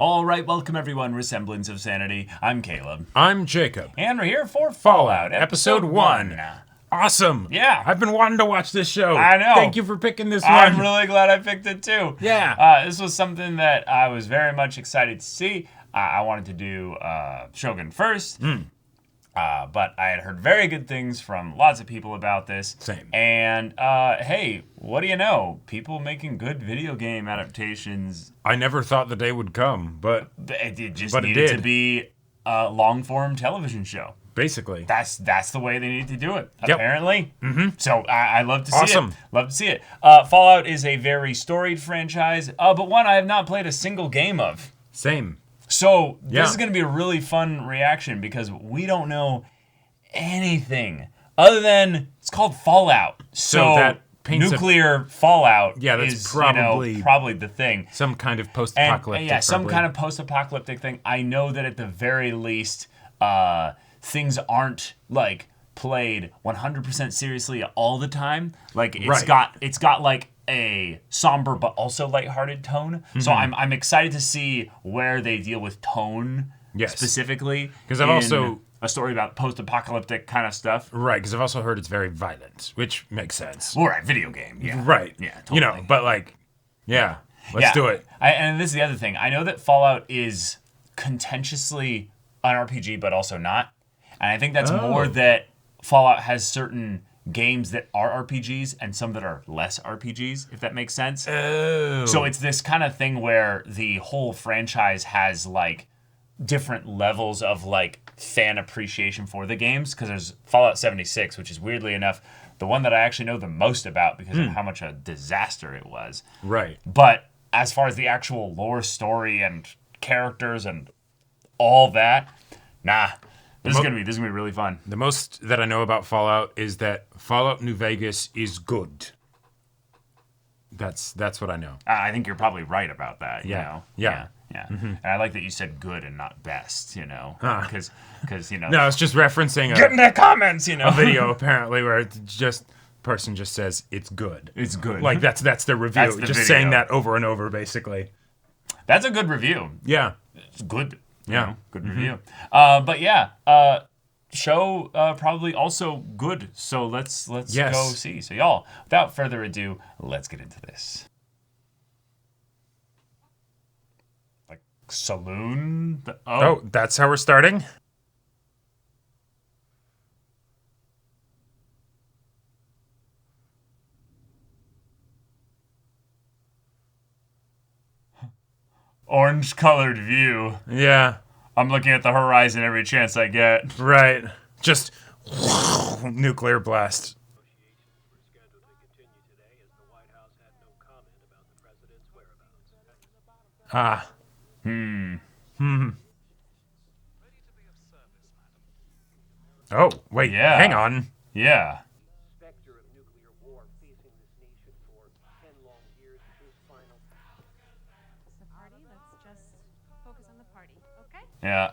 All right, welcome everyone. Semblance of Sanity. I'm Caleb. I'm Jacob. And we're here for Fallout, episode 1. Awesome. Yeah. I've been wanting to watch this show. I know. Thank you for picking this one. I'm really glad I picked it too. Yeah. This was something that I was very much excited to see. I wanted to do Shogun first. But I had heard very good things from lots of people about this. Same. And hey, what do you know? People making good video game adaptations. I never thought the day would come, but It just But it needed did. to be a long-form television show. basically. That's the way they need to do it, Yep. apparently. So I love to see Awesome. it. Love to see it. Fallout is a very storied franchise, but one I have not played a single game of. Same. So Yeah. this is going to be a really fun reaction because we don't know anything other than it's called Fallout. So that paints nuclear fallout Yeah, that's is probably- probably the thing. Some kind of And post-apocalyptic. yeah, some probably. kind of post-apocalyptic thing. I know that at the very least, things aren't like played 100% seriously all the time. Like it's Right. got like a somber but also lighthearted tone. So I'm excited to see where they deal with tone Yes. specifically. 'Cause I've in also- a story about post-apocalyptic kind of stuff. Right, because I've also heard it's very violent, which makes sense. All right, video game. Yeah. Right. Yeah. Totally. You know, but like, yeah, let's do it. And this is the other thing. I know that Fallout is contentiously an RPG, but also not. And I think that's more that Fallout has certain games that are RPGs and some that are less RPGs, if that makes sense. Oh. So it's this kind of thing where the whole franchise has like different levels of like fan appreciation for the games. Because there's Fallout 76, which is weirdly enough the one that I actually know the most about because of how much a disaster it was. Right. But as far as the actual lore story and characters and all that, nah. This is gonna be really fun. The most that I know about Fallout is that Fallout New Vegas is good. That's what I know. I think you're probably right about that. You Yeah. know? Yeah. Yeah. And I like that you said good and not best. You know, because you know. No, it's just referencing Get in the comments. You know. a video apparently where it's just person just says it's good. It's good. Like that's their review. That's the just video. saying that over and over basically. That's a good review. Yeah. It's good. You Yeah. know, good review. But yeah. Show probably also good. So let's Yes. go see. So y'all, without further ado, let's get into this. Like saloon. Oh, that's how we're starting? Orange colored view. Yeah. I'm looking at the horizon every chance I get. Right. Just nuclear blast. Ah. Oh, wait. Yeah. Hang on. Yeah. Specter of nuclear war facing this nation for 10 long years is final. It's the party. Let's just focus on the party, okay? Yeah.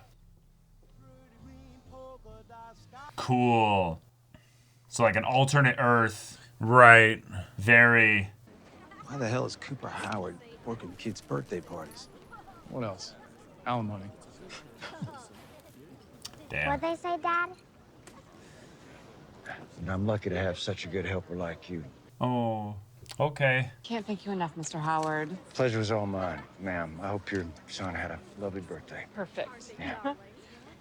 Cool. So like an alternate Earth. Right. Very. Why the hell is Cooper Howard working kids' birthday parties? What else? Alimony. Damn. What'd they say, Dad? And I'm lucky to have such a good helper like you. Oh. Okay. Can't thank you enough, Mr. Howard. Pleasure was all mine, ma'am. I hope your son had a lovely birthday. Perfect. Yeah.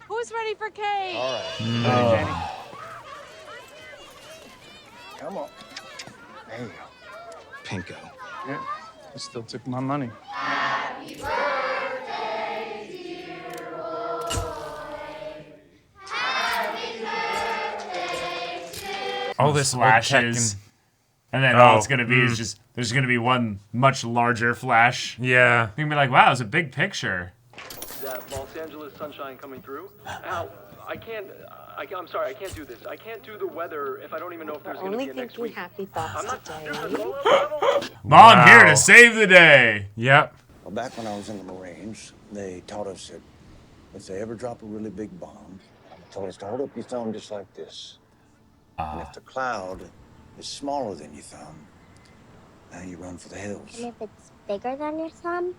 Who's ready for cake? All right. Come on. There you go. Pinko. Yeah. They still took my money. All this old tech Flashes. And then all Oh, it's gonna be is just there's gonna be one much larger flash. Yeah. You're gonna be like, wow, it's a big picture. That Los Angeles sunshine coming through? Al, I'm sorry, I can't do this. I can't do the weather if I don't even know if there's going to be a next week. happy thoughts I'm not today. doing the low level. Mom here Wow. to save the day. Yep. Well, back when I was in the Marines, they taught us that if they ever drop a really big bomb, they told us to hold up your thumb just like this. And if the cloud is smaller than your thumb, now you run for the hills. And if it's bigger than your thumb?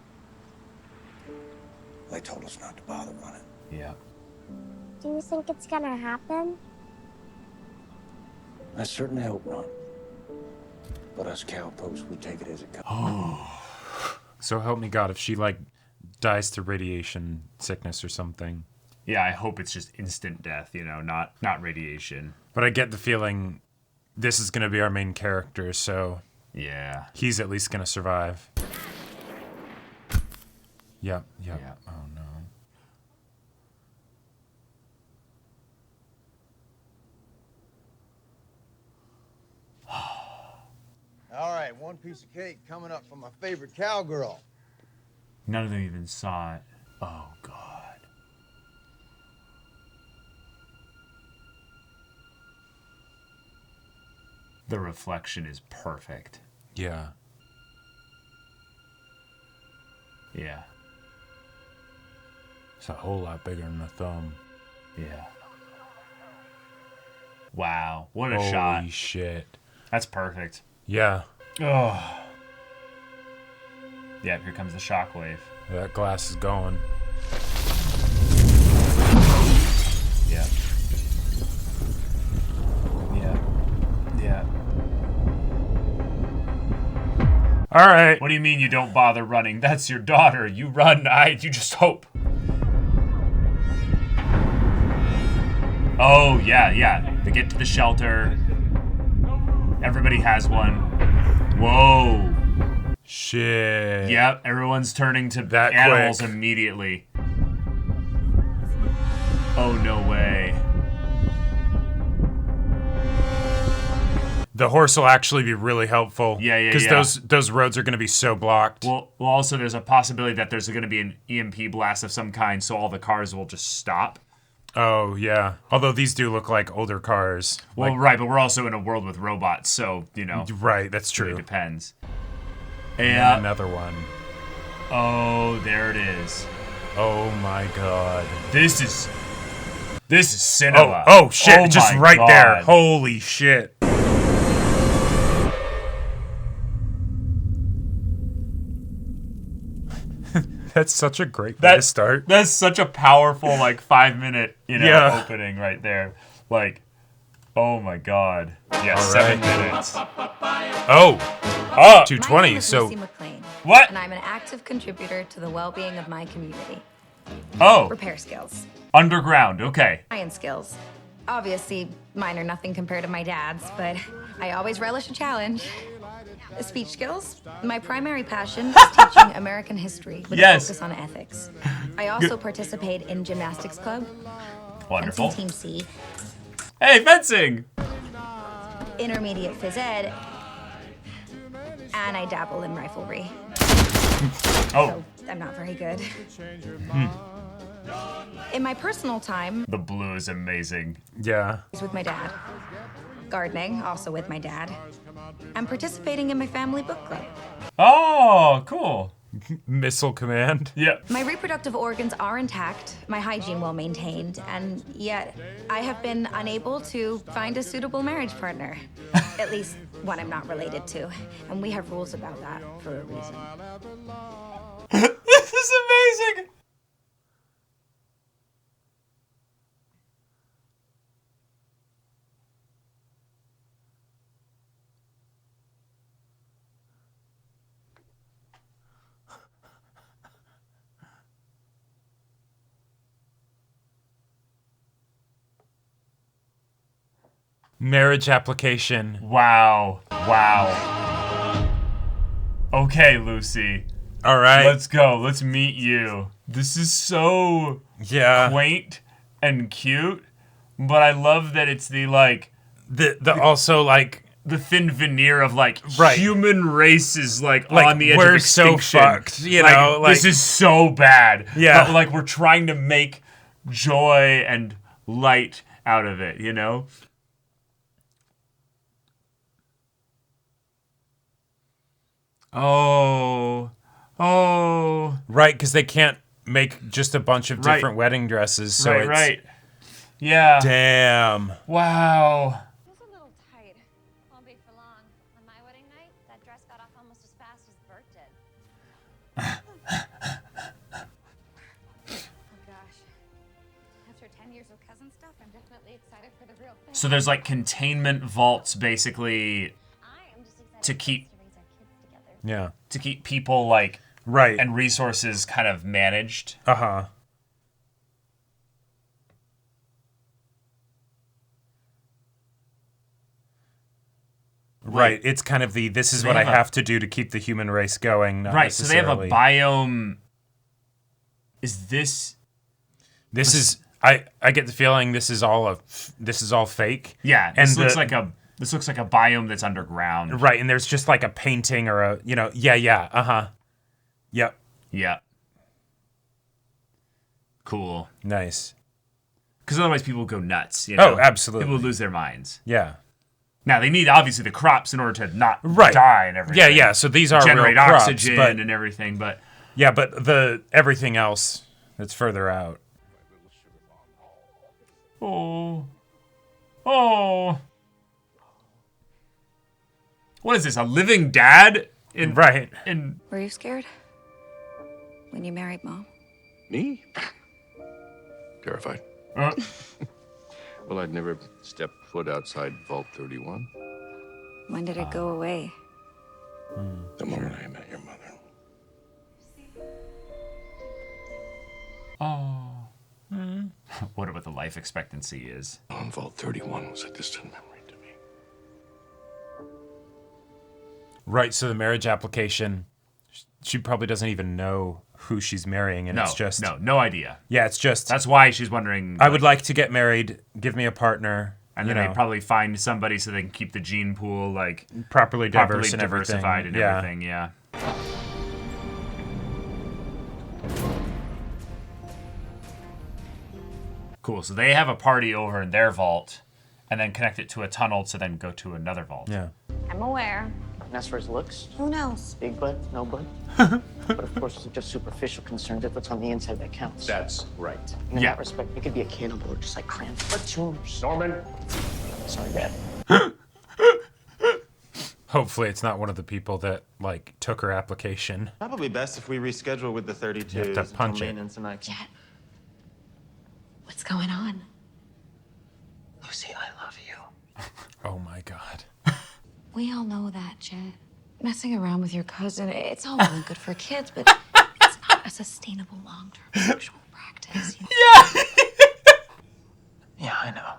They told us not to bother running. Yeah. Do you think it's gonna happen? I certainly hope not. But us cowpokes, we take it as it comes. So help me God if she like dies to radiation sickness or something. Yeah, I hope it's just instant death, you know, not radiation. But I get the feeling this is gonna be our main character, so Yeah. he's at least gonna survive. Yep. Yeah. Oh no. All right, one piece of cake coming up from my favorite cowgirl. None of them even saw it. Oh, God. The reflection is perfect. Yeah. Yeah. It's a whole lot bigger than a thumb. Yeah. Wow. What a Holy shot. shit. That's perfect. Yeah. Oh. Yeah, here comes the shockwave. That glass is going. Yeah. Yeah. Yeah. All right. What do you mean you don't bother running? That's your daughter. You run, you just hope. Oh, yeah. They get to the shelter. Everybody has one. Whoa. Shit. Yep, everyone's turning to That animals quick. immediately. Oh, no way. The horse will actually be really helpful. Yeah. Because those roads are going to be so blocked. Well, also there's a possibility that there's going to be an EMP blast of some kind, so all the cars will just stop. Oh, yeah. Although these do look like older cars. Well, Like- right, but we're also in a world with robots, so, you know. Right, that's It true. depends. And Yeah. another one. Oh, there it is. Oh my god. This is cinema. Oh shit, Oh just my right God. there. Holy shit. That's such a great way to start. That's such a powerful, like, 5-minute, Yeah. opening right there. Like, oh my God. Yeah, All 7 right. minutes. Oh, Oh, 220. My name is So Lucy McLean, what? and I'm an active contributor to the well-being of my community. Oh, Repair skills, underground. Okay. science skills. Obviously, mine are nothing compared to my dad's, but I always relish a challenge. Speech skills. My primary passion is teaching American history with Yes. a focus on ethics. I also participate in gymnastics club, Wonderful. fencing team C, Hey, fencing. intermediate phys ed, and I dabble in riflery. Oh, So I'm not very good. In my personal time, the blue is amazing. yeah. is with my dad. Gardening, also with my dad. I'm participating in my family book club. Oh, cool. Missile command. Yep. My reproductive organs are intact, my hygiene well maintained, and yet I have been unable to find a suitable marriage partner. At least one I'm not related to. And we have rules about that for a reason. This is amazing. Marriage application. Wow. Wow. Okay, Lucy. All right. Let's go. Let's meet you. This is so yeah. quaint and cute, but I love that it's the like The also like the thin veneer of like Right. human race is like Like, on the edge we're of so extinction. fucked, you know, this like- is so bad. Yeah. But like we're trying to make joy and light out of it, you know? Oh. right, because they can't make just a bunch of Right. different wedding dresses. So right, it's right. Yeah. Damn. Wow. Feels a little tight. Won't be for long. On my wedding night, that dress got off almost as fast as Bert did. years of cousin stuff. I'm definitely excited for the real thing. So there's like containment vaults basically to keep people like right and resources kind of managed. Right, it's kind of this is what I have to do to keep the human race going. Not right, so they have a biome. Is this is I get the feeling this is all fake. Yeah, this looks like a biome that's underground. Right, and there's just like a painting or a Yep. Yeah. Cool. Nice. Because otherwise people go nuts. You know? Oh, absolutely. People lose their minds. Yeah. Now they need obviously the crops in order to not die and everything. Yeah. So these are generate real crops, oxygen but, and everything, but the everything else that's further out. Oh. What is this? A living dad? Right. Were you scared when you married Mom? Me? Terrified. Well, I'd never stepped foot outside Vault 31. When did it go away? The moment I met your mother. Wonder what the life expectancy is. On Vault 31 was a distant memory to me. Right, so the marriage application, she probably doesn't even know who she's marrying, and it's just... No idea. Yeah, it's just... That's why she's wondering... I would like to get married, give me a partner, and then they probably find somebody so they can keep the gene pool, like... Properly diversified and everything, yeah. Cool, so they have a party over in their vault, and then connect it to a tunnel to then go to another vault. Yeah. I'm aware. And as for his looks, Who knows? big butt, no butt. But of course, it's just superficial concerns. It's what's on the inside that counts. That's right. And in that respect, it could be a cannibal or just like crammed blood tumors. Norman! Sorry, Dad. Hopefully it's not one of the people that, like, took her application. Probably best if we reschedule with the 32s. You have to punch it. Jet. What's going on? Lucy, I love you. Oh my god. We all know that, Jet. Messing around with your cousin, it's all well and good for kids, but it's not a sustainable long-term sexual practice. You know? Yeah, I know.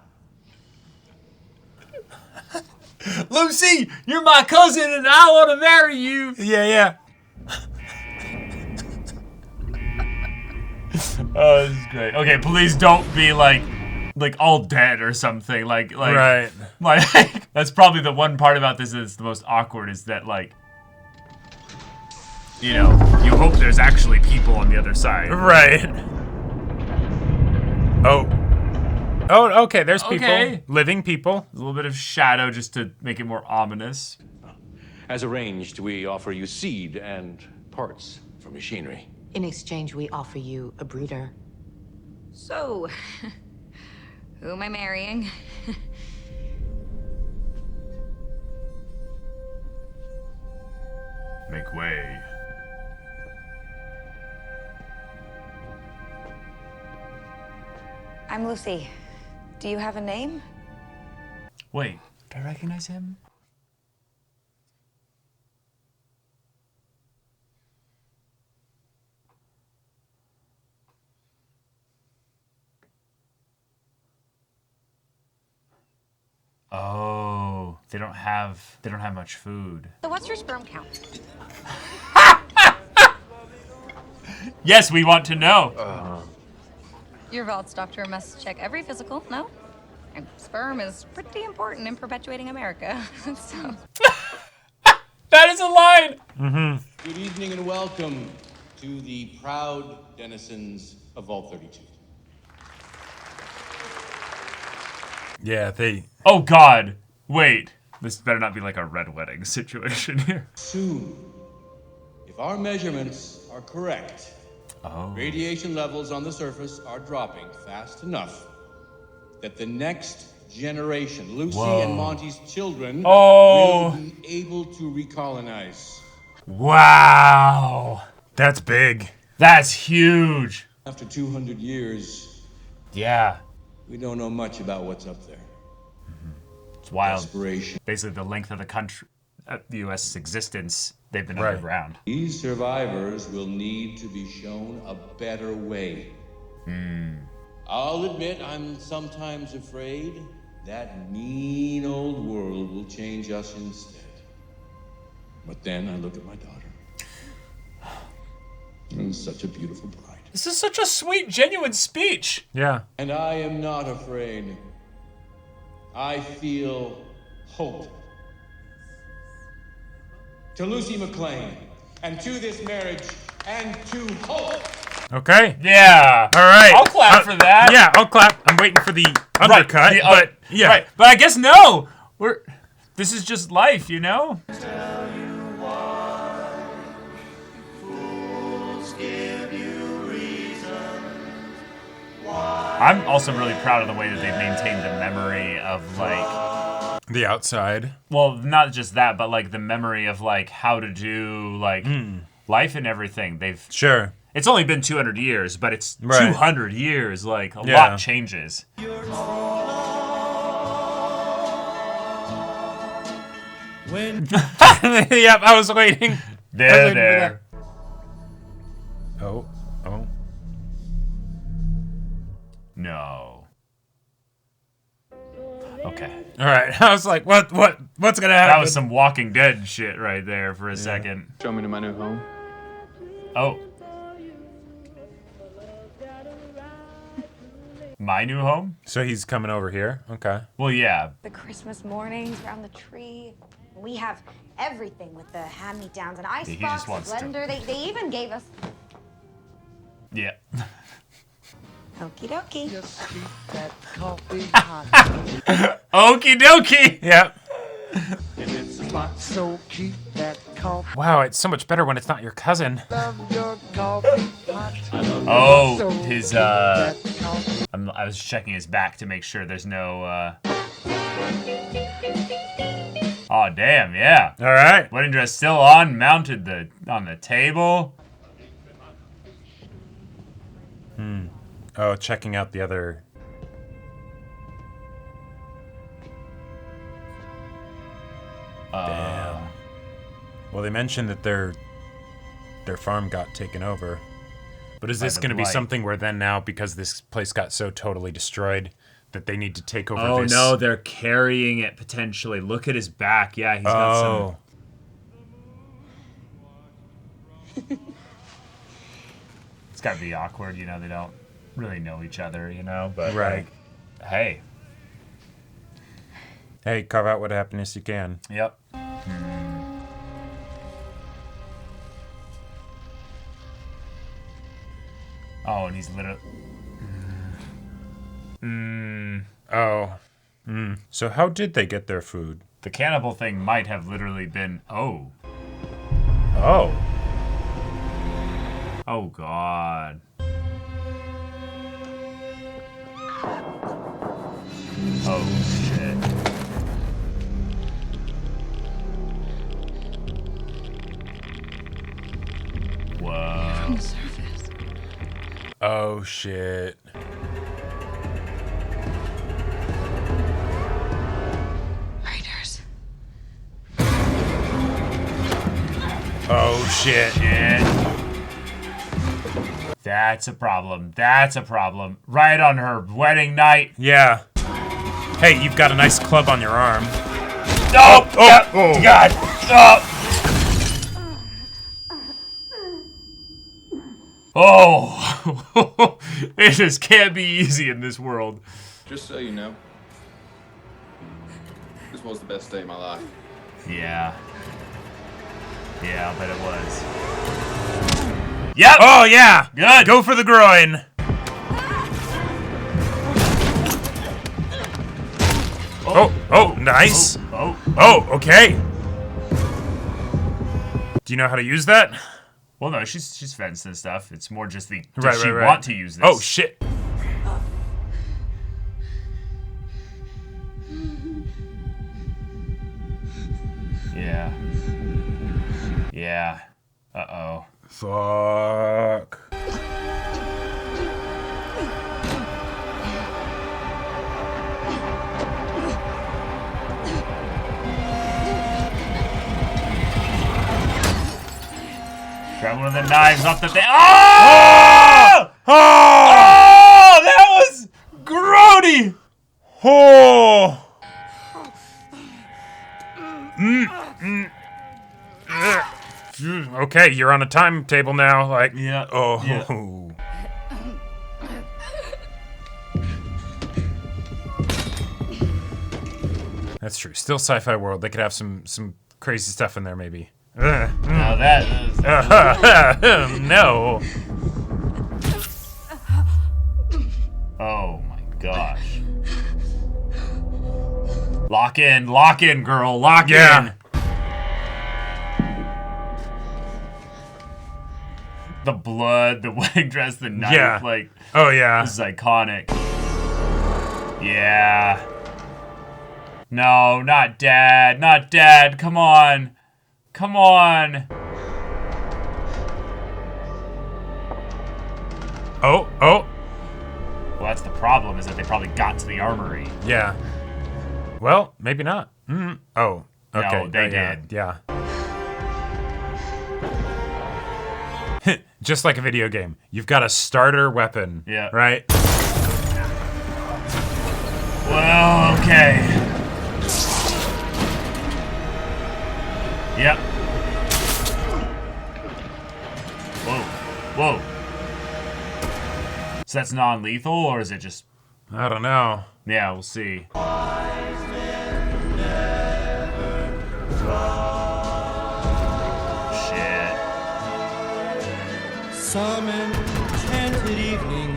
Lucy, you're my cousin and I want to marry you. Yeah. Oh, this is great. Okay, please don't be like all dead or something. Like right. Like that's probably the one part about this that's the most awkward is that like, you know, you hope there's actually people on the other side. Right. Oh, okay, there's people. Living people. A little bit of shadow just to make it more ominous. As arranged, we offer you seed and parts for machinery. In exchange, we offer you a breeder. So, who am I marrying? Make way. I'm Lucy. Do you have a name? Wait, do I recognize him? Oh, they don't have much food. So what's your sperm count? Yes, we want to know. Your vault's doctor must check every physical, no? And sperm is pretty important in perpetuating America, so... That is a line! Mm-hmm. Good evening and welcome to the proud denizens of Vault 32. Yeah, Oh God! Wait, this better not be like a red wedding situation here. Soon, if our measurements are correct, radiation levels on the surface are dropping fast enough that the next generation, Lucy and Monty's children, will be able to recolonize. Wow! That's big. That's huge. After 200 years. Yeah. We don't know much about what's up there. It's wild. Desperation. Basically, the length of the U.S.'s existence, they've been underground. These survivors will need to be shown a better way. I'll admit I'm sometimes afraid that mean old world will change us instead. But then I look at my daughter. And such a beautiful bride. This is such a sweet, genuine speech. Yeah. And I am not afraid. I feel hope. To Lucy McLean, and to this marriage, and to hope. Okay. Yeah. All right. I'll clap for that. Yeah, I'll clap. I'm waiting for the undercut, but yeah. Right. But I guess no. This is just life, you know? I'm also really proud of the way that they've maintained the memory of, like... The outside. Well, not just that, but, like, the memory of, like, how to do, like, life and everything. Sure. It's only been 200 years, but it's 200 years. Like, a lot changes. Yep, I was waiting. There. Oh. No. Okay. All right. I was like, what's gonna happen? That was some Walking Dead shit right there for a second. Show me to my new home. Oh. My new home? So he's coming over here. Okay. Well, yeah. The Christmas mornings around the tree. We have everything with the hand-me-downs, an icebox, a blender. They even gave us... Yeah. Okie dokie. Okie dokie. Yep. If it's a spot, so keep that coffee. Wow, it's so much better when it's not your cousin. Oh, his, I was checking his back to make sure there's no, Oh, damn, yeah. All right. Wedding dress still on, mounted on the table. Oh, checking out the other... Damn. Well, they mentioned that their farm got taken over. But is this going to be something where then now, because this place got so totally destroyed, that they need to take over this? Oh, no, they're carrying it potentially. Look at his back. Yeah, he's got some... It's got to be awkward, you know, they don't really know each other, you know, but right. Like, hey. Hey, carve out what happiness you can. Yep. Oh, and he's literally... So how did they get their food? The cannibal thing might have literally been... Oh. Oh, God. Oh, shit. Whoa. From the surface. Oh, shit. Raiders. Oh, shit. That's a problem. That's a problem. Right on her wedding night. Yeah. Hey, you've got a nice club on your arm. Oh, God. Oh. It just can't be easy in this world. Just so you know, this was the best day of my life. Yeah. Yeah, I'll bet it was. Yep. Oh, yeah. Good. Go for the groin. Oh, nice. Oh, okay. Do you know how to use that? Well, no, she's fenced and stuff. It's more just the, Right, does she right. want to use this? Oh, shit. Yeah. Yeah. Uh-oh. Fuck. one of the knives off the thing. Oh! Oh! Oh! That was grody! Oh! Okay, you're on a timetable now. Like, yeah. Oh. Yeah. That's true. Still sci-fi world. They could have some crazy stuff in there, maybe. Now that is... No. Oh my gosh. Lock in, girl, lock in. The blood, the wedding dress, the knife, like. Oh yeah. This is iconic. Yeah. No, not dad, not dad. Come on. Come on. Oh. Well, that's the problem, is that they probably got to the armory. Yeah. Well, maybe not. Oh. Okay. No, they did. Yeah. Just like a video game. You've got a starter weapon. Yeah. Right? Well, okay. Yep. Whoa. So that's non-lethal, or is it just... I don't know. Yeah, we'll see. Shit. Some enchanted evening.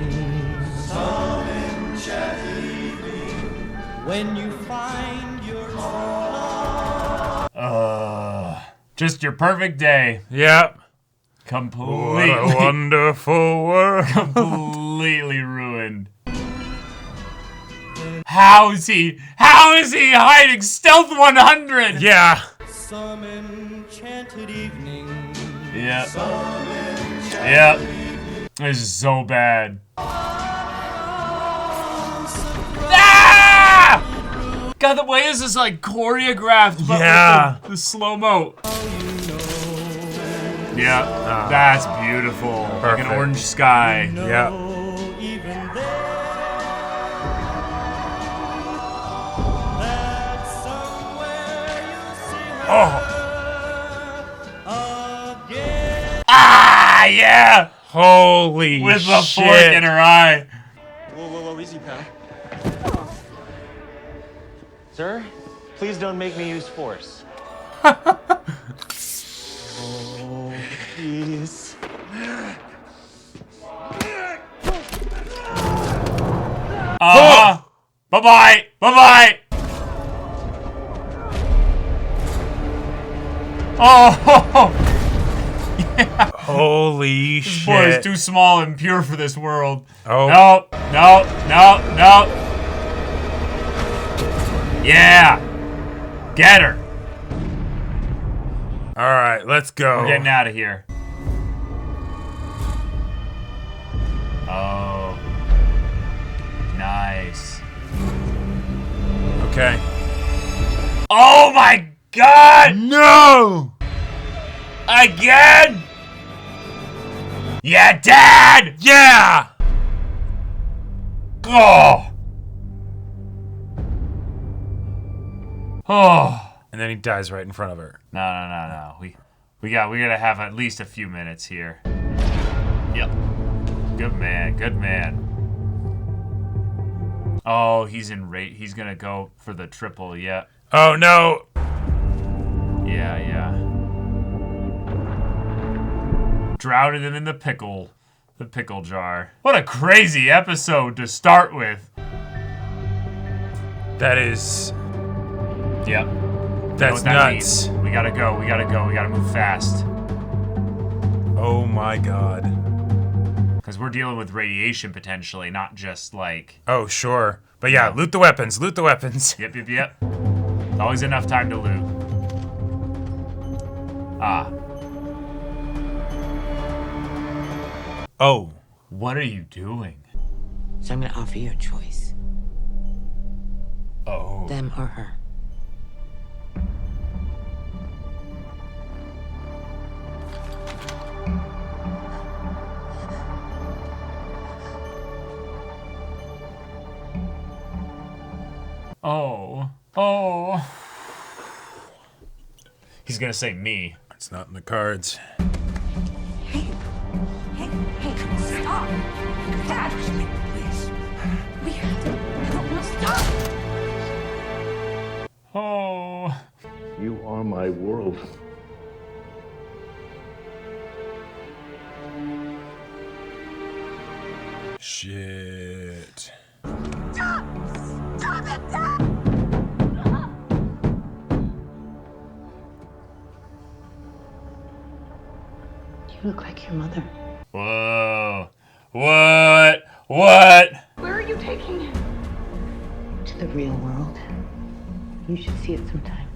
Some enchanted evening. When you find your true love. Just your perfect day. Yep. Completely. What a wonderful world. Completely ruined. How is he hiding Stealth 100? Yeah. Some enchanted evening. Yep. Yep. This is so bad. Ah! God, the way this is like choreographed, but with the slow-mo. Yeah, that's beautiful. Like an orange sky. Yeah. Oh. Ah, yeah. Holy With the shit. fork in her eye. Whoa, easy, pal. Sir, please don't make me use force. Oh, please. Bye-bye. Bye-bye. Oh. Yeah. Holy This shit. boy is too small and pure for this world. Oh. No. Yeah. Get her. All right, let's go. We're getting out of here. Oh. Nice. Okay. Oh my God! No! Again? Yeah, Dad! Yeah! Oh. Oh. And then he dies right in front of her. No. We gotta have at least a few minutes here. Yep. Good man. Oh, he's in rate. He's gonna go for the triple. Yeah. Oh no. Yeah. Drowning him in the pickle jar. What a crazy episode to start with. That is. Yep. That's nuts. Means. We gotta go. We gotta move fast. Oh my God. Because we're dealing with radiation potentially, not just like... Oh, sure. But yeah, loot the weapons. Yep. Always enough time to loot. Oh. What are you doing? So I'm gonna offer you a choice. Oh. Them or her. Oh. Oh. He's gonna say me. It's not in the cards. Hey, stop! Dad! Please. We have to... No, stop! Oh. You are my world. Shit. Stop! Stop it, Dad! You look like your mother. Whoa. What? What? Where are you taking him? To the real world. You should see it sometime.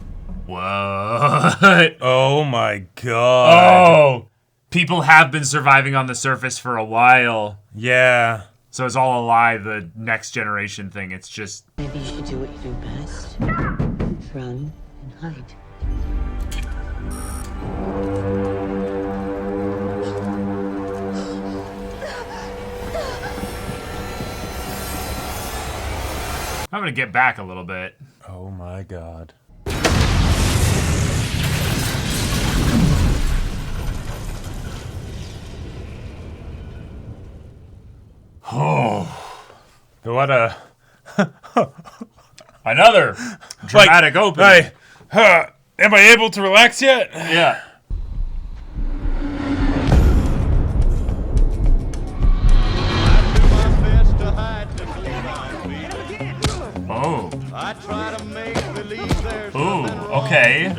What? Oh my god. Oh. People have been surviving on the surface for a while. Yeah. So it's all a lie, the next generation thing. It's just... Maybe you should do what you do best. Run and hide. I'm gonna get back a little bit. Oh my god. Oh. What a... Another dramatic opening. Am I able to relax yet? Yeah. Oh. I try to make believe there's Ooh, okay.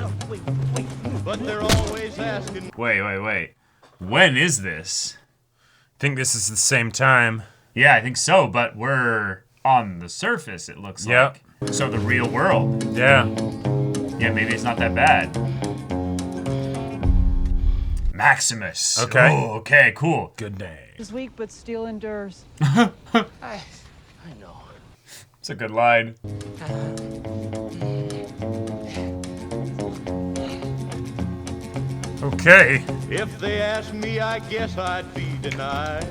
but they're always asking. Wait. When is this? I think this is the same time. Yeah, I think so, but we're on the surface, it looks like. So the real world. Yeah. Yeah, maybe it's not that bad. Maximus. Okay. Oh, okay, cool. Good name. Is weak, but still endures. I know. It's a good line. Okay. If they ask me, I guess I'd be denied.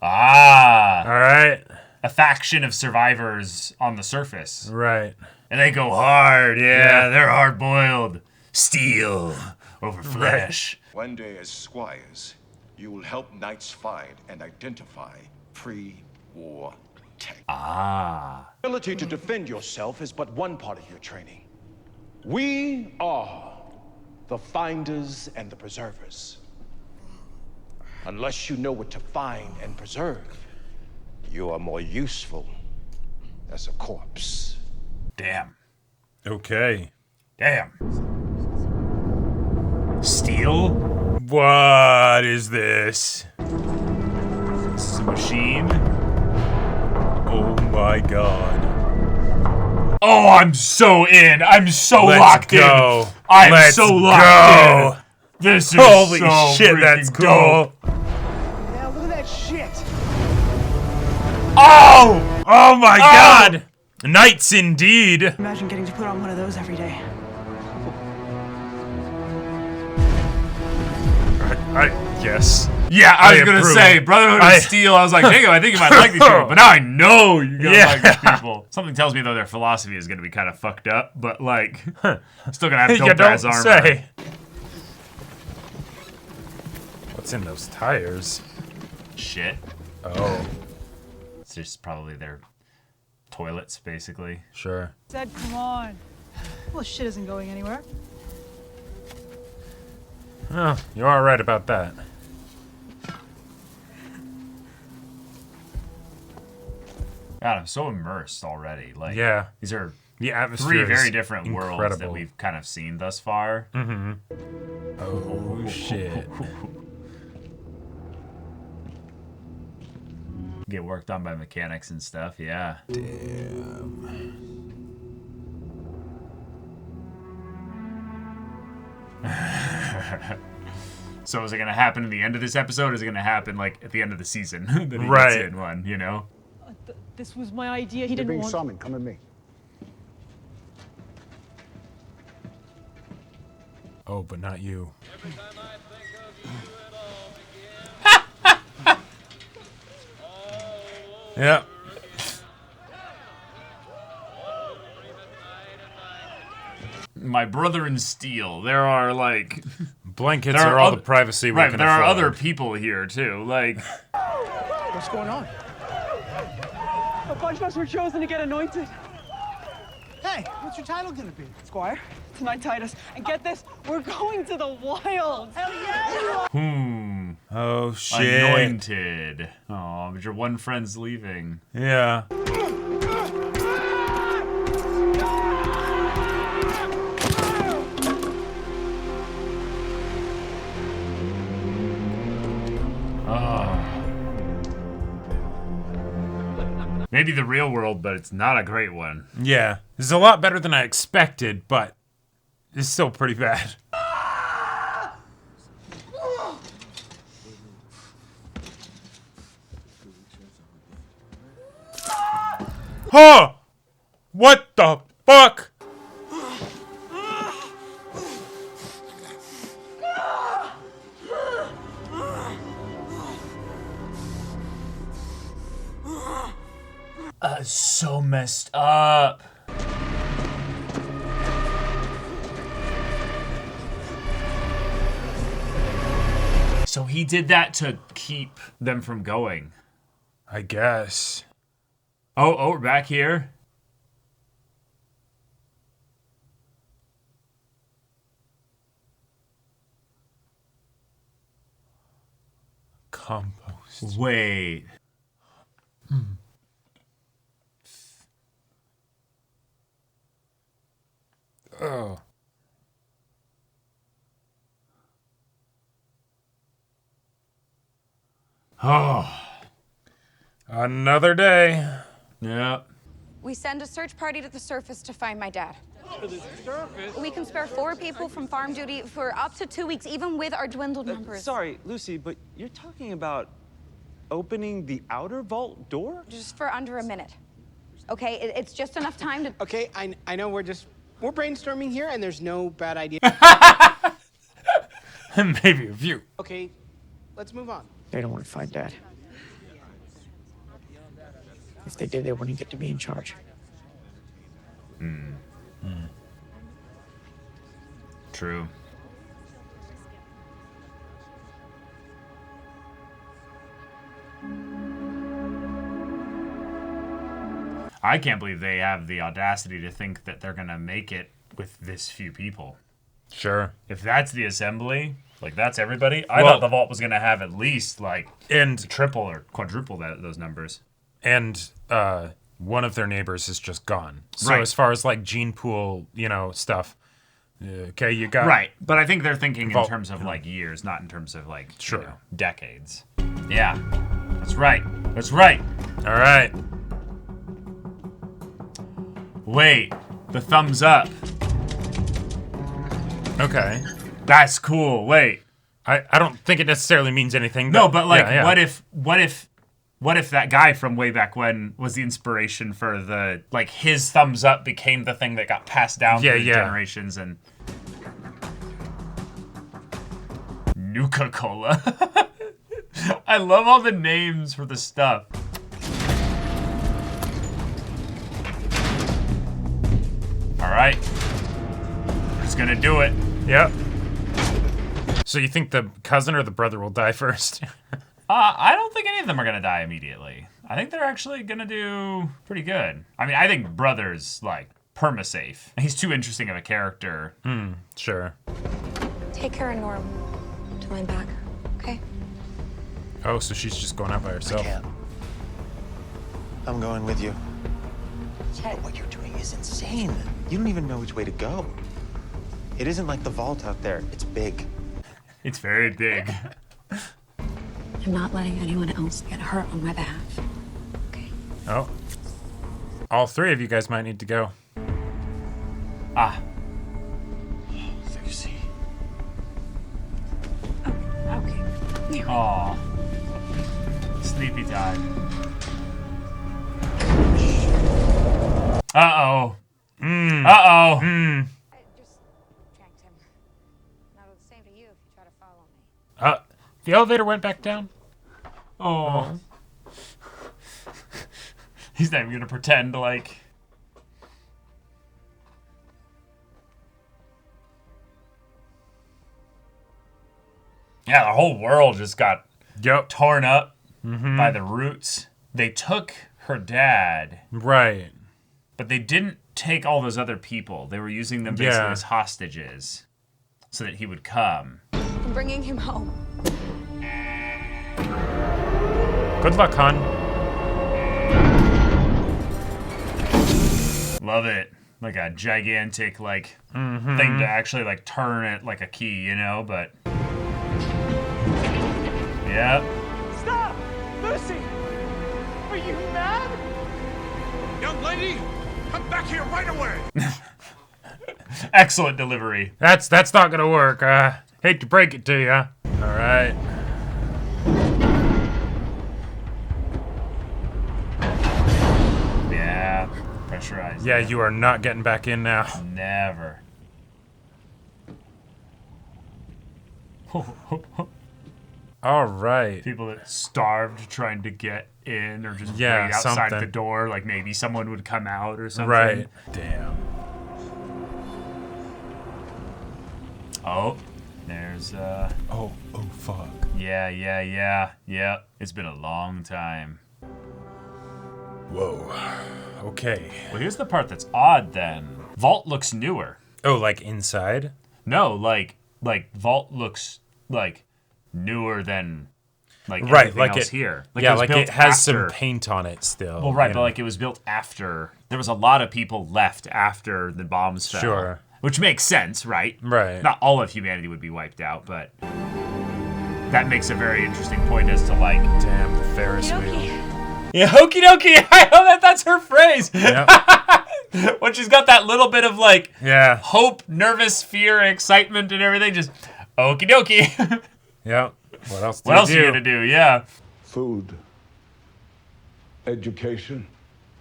Ah. All right. A faction of survivors on the surface. Right. And they go hard, yeah. They're hard-boiled. Steel over flesh. One day as squires, you will help knights find and identify pre-war tech. Ah. Ability to defend yourself is but one part of your training. We are the finders and the preservers. Unless you know what to find and preserve, you are more useful as a corpse. Damn. Okay. Damn. Steel? What is this? This is a machine? Oh my god. Oh, I'm so in. I'm so Let's locked go. in. I'm Let's so go. locked in. This is Holy so shit, that's freaking cool. dope. Yeah, look at that shit. Oh! Oh my god! Knights indeed. Imagine getting to put on one of those every day. Yes. Yeah, I was I gonna approve. say Brotherhood of Steel. I was like, Jacob, I think you might like these people, but now I know you're gonna like these people. Something tells me though their philosophy is gonna be kind of fucked up, but like, still gonna have You dope don't ass armor. say. What's in those tires? Shit. Oh. It's just probably their toilets, basically. Sure. Said, come on. Well, shit isn't going anywhere. Oh, you are right about that. God, I'm so immersed already. Like, Yeah. these are The atmosphere three is very different worlds that incredible. we've kind of seen thus far. Mm-hmm. Oh shit. Get worked on by mechanics and stuff, yeah. So is it gonna happen in the end of this episode, or is it gonna happen like at the end of the season that he Right. gets in one, you know? This was my idea. He You're didn't being want... summoned. Come with me. Oh, but not you. Yeah. My brother in steel. There are like blankets are all the privacy we can there are afford. other people here too. Like, What's going on? A bunch of us were chosen to get anointed. Hey, what's your title gonna be? Squire, tonight, Titus. And get this, we're going to the wilds. Hell yeah! Oh shit. Anointed. Oh, but your one friend's leaving. Yeah. Maybe the real world, but it's not a great one. Yeah. This is a lot better than I expected, but it's still pretty bad. Huh! What the fuck? So messed up. So he did that to keep them from going. I guess. Oh, we're back here. Compost. Wait. Oh. Oh. Another day. Yeah. We send a search party to the surface to find my dad. To the surface? We can spare 4 people from farm duty for up to 2 weeks, even with our dwindled numbers. Sorry, Lucy, but you're talking about opening the outer vault door? Just for under a minute. Okay, it's just enough time to... Okay, I know we're brainstorming here, and there's no bad idea. Maybe a few. Okay, let's move on. They don't want to find Dad. If they did, they wouldn't get to be in charge. True. I can't believe they have the audacity to think that they're gonna make it with this few people. Sure. If that's the assembly, like that's everybody. I thought the vault was gonna have at least like triple or quadruple those numbers. And one of their neighbors is just gone. So Right. as far as like gene pool, stuff, okay, you got right. But I think they're thinking vault, in terms of like years, not in terms of like Sure. decades. Yeah, that's right. That's right. All right. Wait, the thumbs up. Okay. That's cool. Wait. I don't think it necessarily means anything. No, but like, yeah. what if that guy from way back when was the inspiration for the, like, his thumbs up became the thing that got passed down through generations and... Nuka-Cola. I love all the names for the stuff. All right. We're just gonna do it. Yep. So you think the cousin or the brother will die first? I don't think any of them are gonna die immediately. I think they're actually gonna do pretty good. I mean, I think brother's like perma-safe. He's too interesting of a character. Sure. Take care of Norm till I'm back, okay? Oh, so she's just going out by herself. I can't. I'm going with you. Chet. What you're doing is insane. You don't even know which way to go. It isn't like the vault out there. It's big. It's very big. I'm not letting anyone else get hurt on my behalf. Okay. Oh. All 3 of you guys might need to go. Ah. Lucy. Okay. Aw. Sleepy time. Uh-oh. Uh-oh. I just tracked him. Now it'll the same to you if you try to follow me. The elevator went back down? Oh. He's not even gonna pretend like... Yeah, the whole world just got torn up by the roots. They took her dad. Right. But they didn't take all those other people. They were using them basically as hostages so that he would come. I'm bringing him home. Good luck, hon. Love it. Like a gigantic thing to actually turn it like a key, you know, but yeah. Stop! Lucy! Are you mad? Young lady, come back here right away. Excellent delivery. That's not gonna work. Hate to break it to you. All right. Yeah, pressurized. Yeah, you are not getting back in now. Never. All right. People that starved trying to get in or just wait Yeah, outside something. the door, like maybe someone would come out or something. Right. Damn. Oh, there's Oh, fuck. Yeah. It's been a long time. Whoa. Okay. Well, here's the part that's odd then. Vault looks newer. Oh, like inside? No, like Vault looks like newer than Right, everything like else it here. yeah, was like built it has some after- paint on it still. Well, right, you but know? like it was built after. There was a lot of people left after the bombs fell. Sure. Which makes sense, right? Right. Not all of humanity would be wiped out, but that makes a very interesting point as to like, damn, the Ferris wheel. Yeah, hokey dokey. I know that's her phrase. Yep. When she's got that little bit of like Yeah. hope, nervous, fear, excitement, and everything, just okie dokie. Yep. What else? What else are you gonna do? Yeah. Food, education,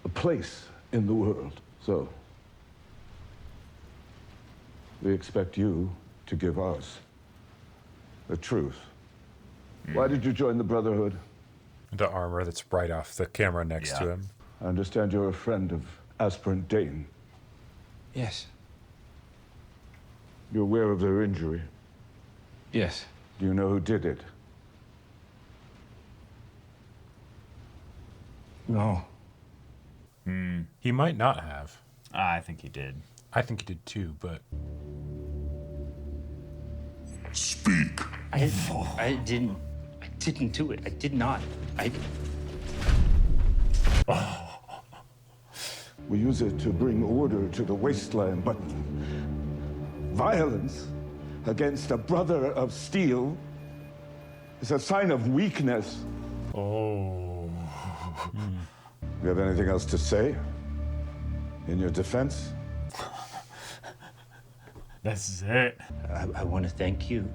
a place in the world. So, we expect you to give us the truth. Why did you join the Brotherhood? The armor that's right off the camera next to him. I understand you're a friend of Aspirant Dane. Yes. You're aware of their injury? Yes. Do you know who did it? No. He might not have. I think he did. I think he did too, but Speak. I didn't do it. I did not. We use it to bring order to the wasteland, but violence against a brother of steel is a sign of weakness. Oh. You have anything else to say in your defense? This is it. I want to thank you.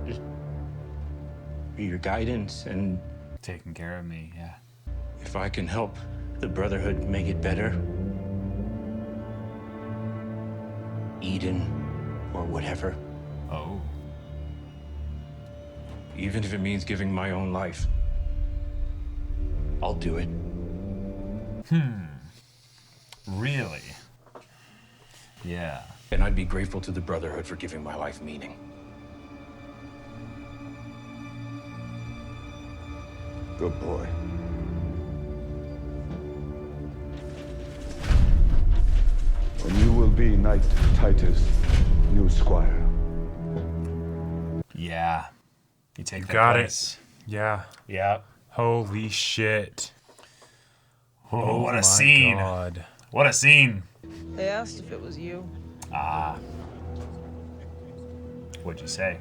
Just for your guidance, and taking care of me, yeah. if I can help the Brotherhood make it better, Eden, or whatever. Oh. Even if it means giving my own life, I'll do it. Really? Yeah. And I'd be grateful to the Brotherhood for giving my life meaning. Good boy. And you will be Knight Titus' new squire. Yeah. You take that got place. it. Yeah. Yeah. Holy shit. Oh, what my a scene. God. What a scene. They asked if it was you. Ah. What'd you say?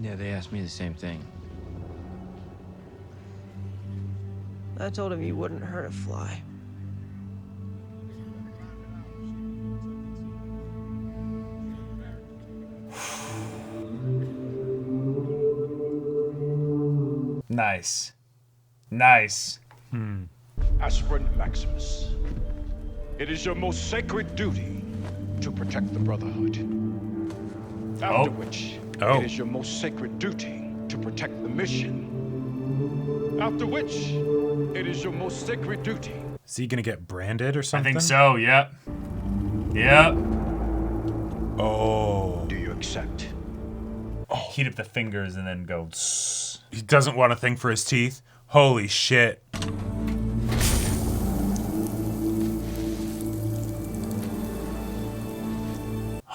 Yeah, they asked me the same thing. I told him you wouldn't hurt a fly. Nice. Nice. Aspirant Maximus, it is your most sacred duty to protect the Brotherhood. After which, it is your most sacred duty to protect the mission. After which, It is your most sacred duty. Is he gonna get branded or something? I think so, yep. Yep. Oh. Do you accept? Heat up the fingers and then go. He doesn't want a thing for his teeth? Holy shit.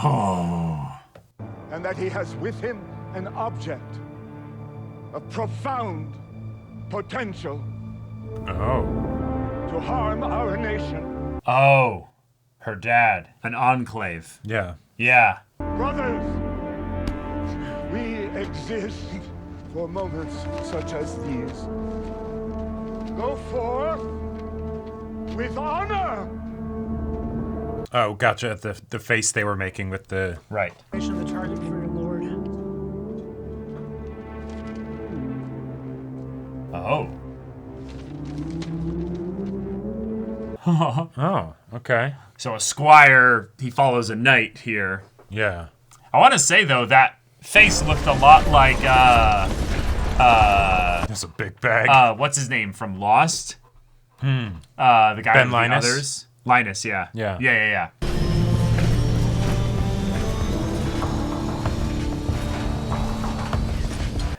Oh. And that he has with him an object of profound potential. Oh. To harm our nation. Oh. Her dad. An enclave. Yeah. Yeah. Brothers, we exist for moments such as these. Go forth with honor. Oh, gotcha. The face they were making with the... Right. The target for your lord. Oh. Oh, okay. So a squire, he follows a knight here. Yeah. I want to say, though, that face looked a lot like, That's a big bag. What's his name from Lost? Hmm. The guy Ben with Linus? the others. Linus, yeah. Yeah. Yeah.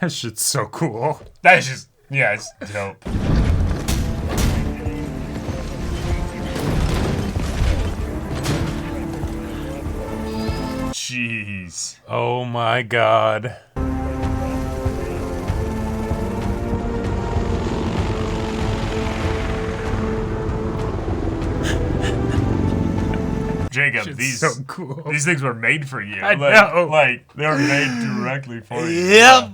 That shit's so cool. That is just, yeah, it's dope. Jeez. Oh my god. Jacob, Shit's these so cool. These things were made for you. I know. Like they were made directly for you. Yep.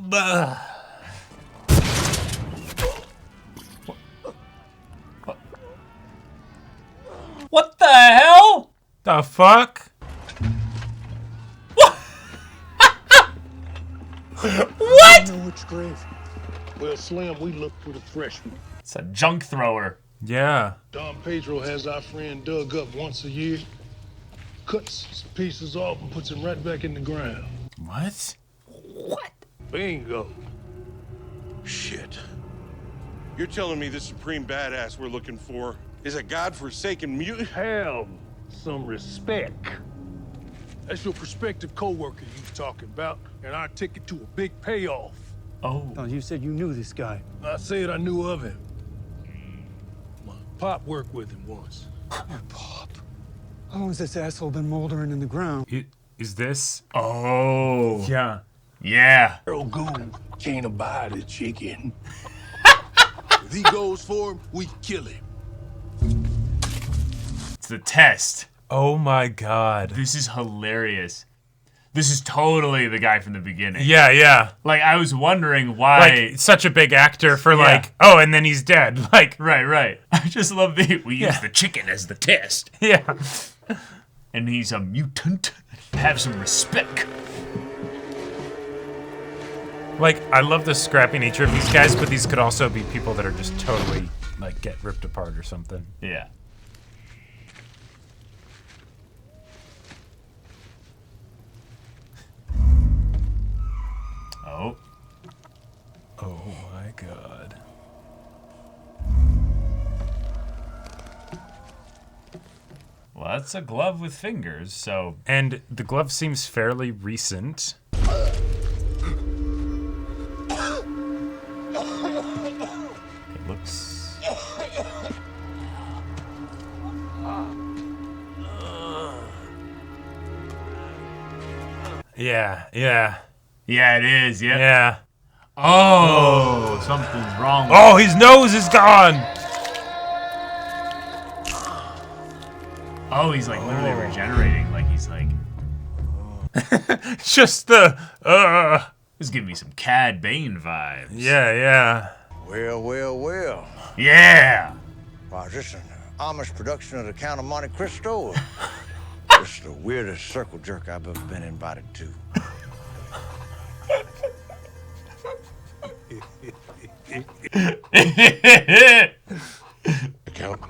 What the hell? The fuck? What? I know which grave. Well, Slim, we look for the fresh one. It's a junk thrower. Yeah. Don Pedro has our friend dug up once a year, cuts some pieces off and puts them right back in the ground. What? What? Bingo. Shit. You're telling me the supreme badass we're looking for is a godforsaken mutant? Have some respect. That's your prospective co-worker you was talking about, and our ticket to a big payoff. Oh, you said you knew this guy. I said I knew of him. My pop worked with him once. Your pop? How long has this asshole been moldering in the ground? Is this? Oh. Yeah. Yeah. Earl Gould can't abide a chicken. If he goes for him, we kill him. It's the test. Oh my god. This is hilarious. This is totally the guy from the beginning. Yeah. Like, I was wondering why... Like, such a big actor for like, oh, and then he's dead. Like, Right. I just love we use the chicken as the test. Yeah. And he's a mutant. Have some respect. Like, I love the scrappy nature of these guys, but these could also be people that are just totally, like, get ripped apart or something. Yeah. Oh. Oh my god. Well, that's a glove with fingers, so... And the glove seems fairly recent. It looks... Yeah. Yeah, it is, yep. Yeah. Oh, something's wrong. Oh, his nose is gone! Oh, he's like literally regenerating. Like he's like... Just the... This is giving me some Cad Bane vibes. Yeah. Well. Yeah! Wow, is this an Amish production of the Count of Monte Cristo? Or this is the weirdest circle jerk I've ever been invited to. Count.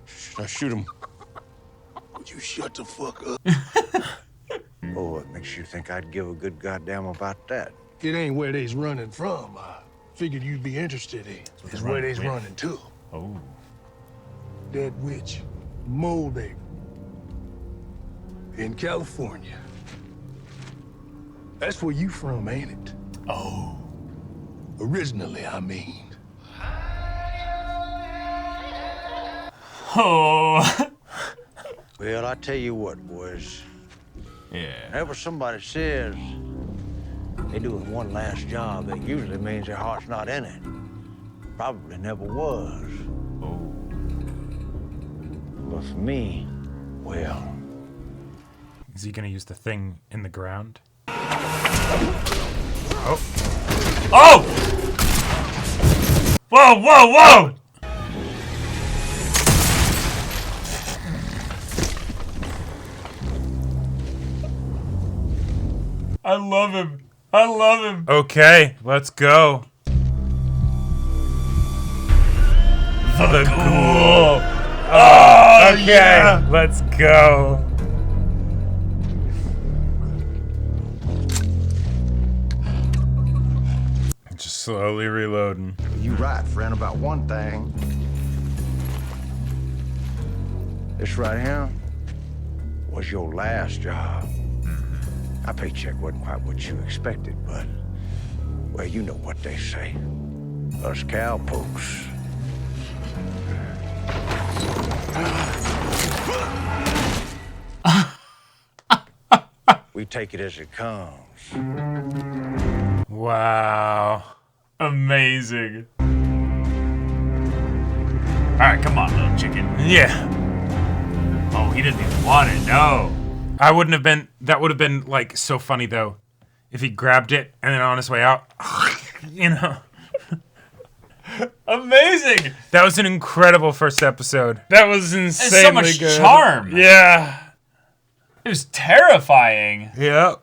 Should I shoot him? Would you shut the fuck up? Oh, what makes you think I'd give a good goddamn about that? It ain't where they's running from. figured you'd be interested in is where they's running to. Oh. Dead witch, molding. In California. That's where you from, ain't it? Oh. Originally, I mean. Oh. Well, I tell you what, boys. Yeah. Whenever somebody says they're doing one last job, that usually means their heart's not in it. Probably never was. Oh. But for me, well. Is he gonna use the thing in the ground? Oh. Oh! Whoa, whoa, whoa! I love him. I love him. Okay, let's go. The ghoul. Oh, okay, yeah. Let's go. Just slowly reloading. You right, friend, about one thing. This right here was your last job. My paycheck wasn't quite what you expected, but, well, you know what they say. Us cowpokes. We take it as it comes. Wow. Amazing. Alright, come on, little chicken. Yeah. Oh, he doesn't even want it, no. I wouldn't have been, that would have been, like, so funny, though. If he grabbed it, and then on his way out, you know. Amazing. That was an incredible first episode. That was insanely so much good. charm. Yeah. It was terrifying. Yep.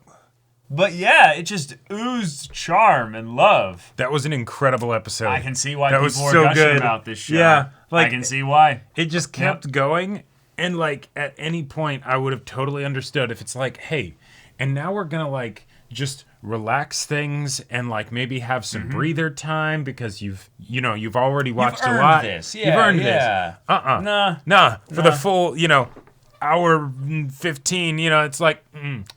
But yeah, it just oozed charm and love. That was an incredible episode. I can see why that people was are so gushing good about this show. Yeah. Like, I can see why. It just kept going. And, like, at any point, I would have totally understood if it's like, hey, and now we're going to, like, just relax things and, like, maybe have some breather time because you've already watched a lot. This. Yeah, you've earned yeah. this. Nah. For the full, hour 15, it's like,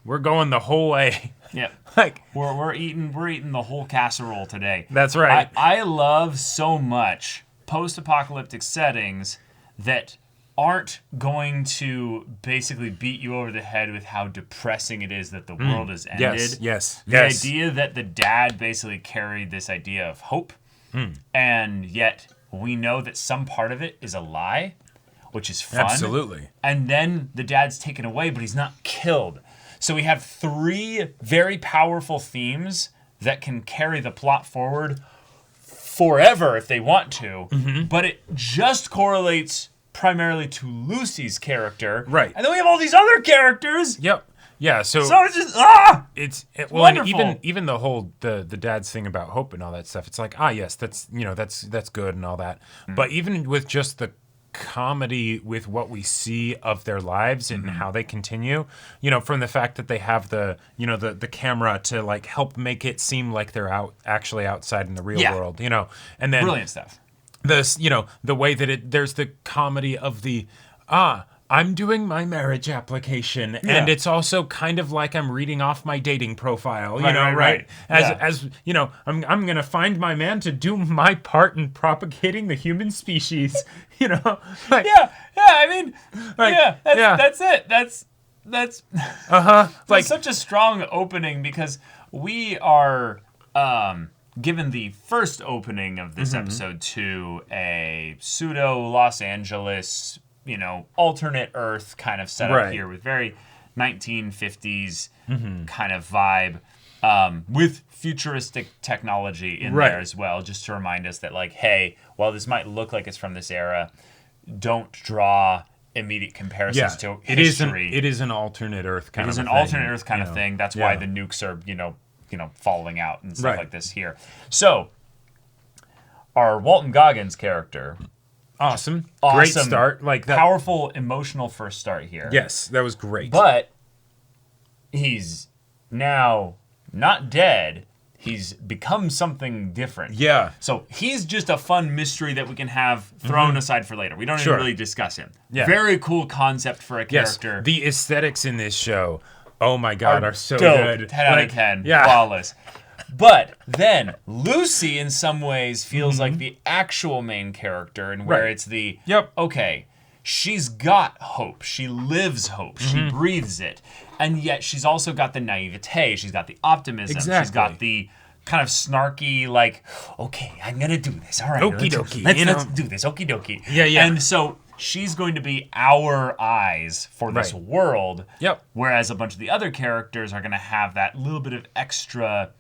we're going the whole way. Yeah. Like, we're eating the whole casserole today. That's right. I love so much post-apocalyptic settings that aren't going to basically beat you over the head with how depressing it is that the world has ended. Yes. The idea that the dad basically carried this idea of hope, and yet we know that some part of it is a lie, which is fun. Absolutely. And then the dad's taken away, but he's not killed. So we have 3 very powerful themes that can carry the plot forward forever if they want to, but it just correlates primarily to Lucy's character. Right. And then we have all these other characters. Yep. Yeah, so it's just it's wonderful. And even the whole the dad's thing about hope and all that stuff. It's like, yes, that's that's good and all that. But even with just the comedy with what we see of their lives and how they continue, from the fact that they have the the camera to like help make it seem like they're actually outside in the real world, and then brilliant stuff. This, the way that there's the comedy of the I'm doing my marriage application, and it's also kind of like I'm reading off my dating profile, right? As I'm gonna find my man to do my part in propagating the human species, like, I mean, that's it. That's like such a strong opening because we are given the first opening of this episode to a pseudo Los Angeles, alternate Earth kind of setup here with very 1950s kind of vibe, with futuristic technology in there as well, just to remind us that, like, hey, while this might look like it's from this era, don't draw immediate comparisons to history. It is an alternate Earth kind of thing. It is an alternate Earth kind of thing. That's why the nukes are, falling out and stuff like this here. So, our Walton Goggins character... Awesome. Great start. Like that. Powerful, emotional first start here. Yes, that was great. But he's now not dead. he's become something different. Yeah. So he's just a fun mystery that we can have thrown aside for later. We don't even really discuss him. Yeah. Very cool concept for a character. Yes. The aesthetics in this show, oh my God, are so dope. good. 10 out of 10. Flawless. But then Lucy, in some ways, feels like the actual main character, and where it's the okay, she's got hope. She lives hope. She breathes it. And yet she's also got the naivete. She's got the optimism. Exactly. She's got the kind of snarky, like, okay, I'm going to do this. All right. Okie dokie. Let's do this. Okie dokie. Yeah, yeah. And so she's going to be our eyes for this world. Yep. Whereas a bunch of the other characters are going to have that little bit of extra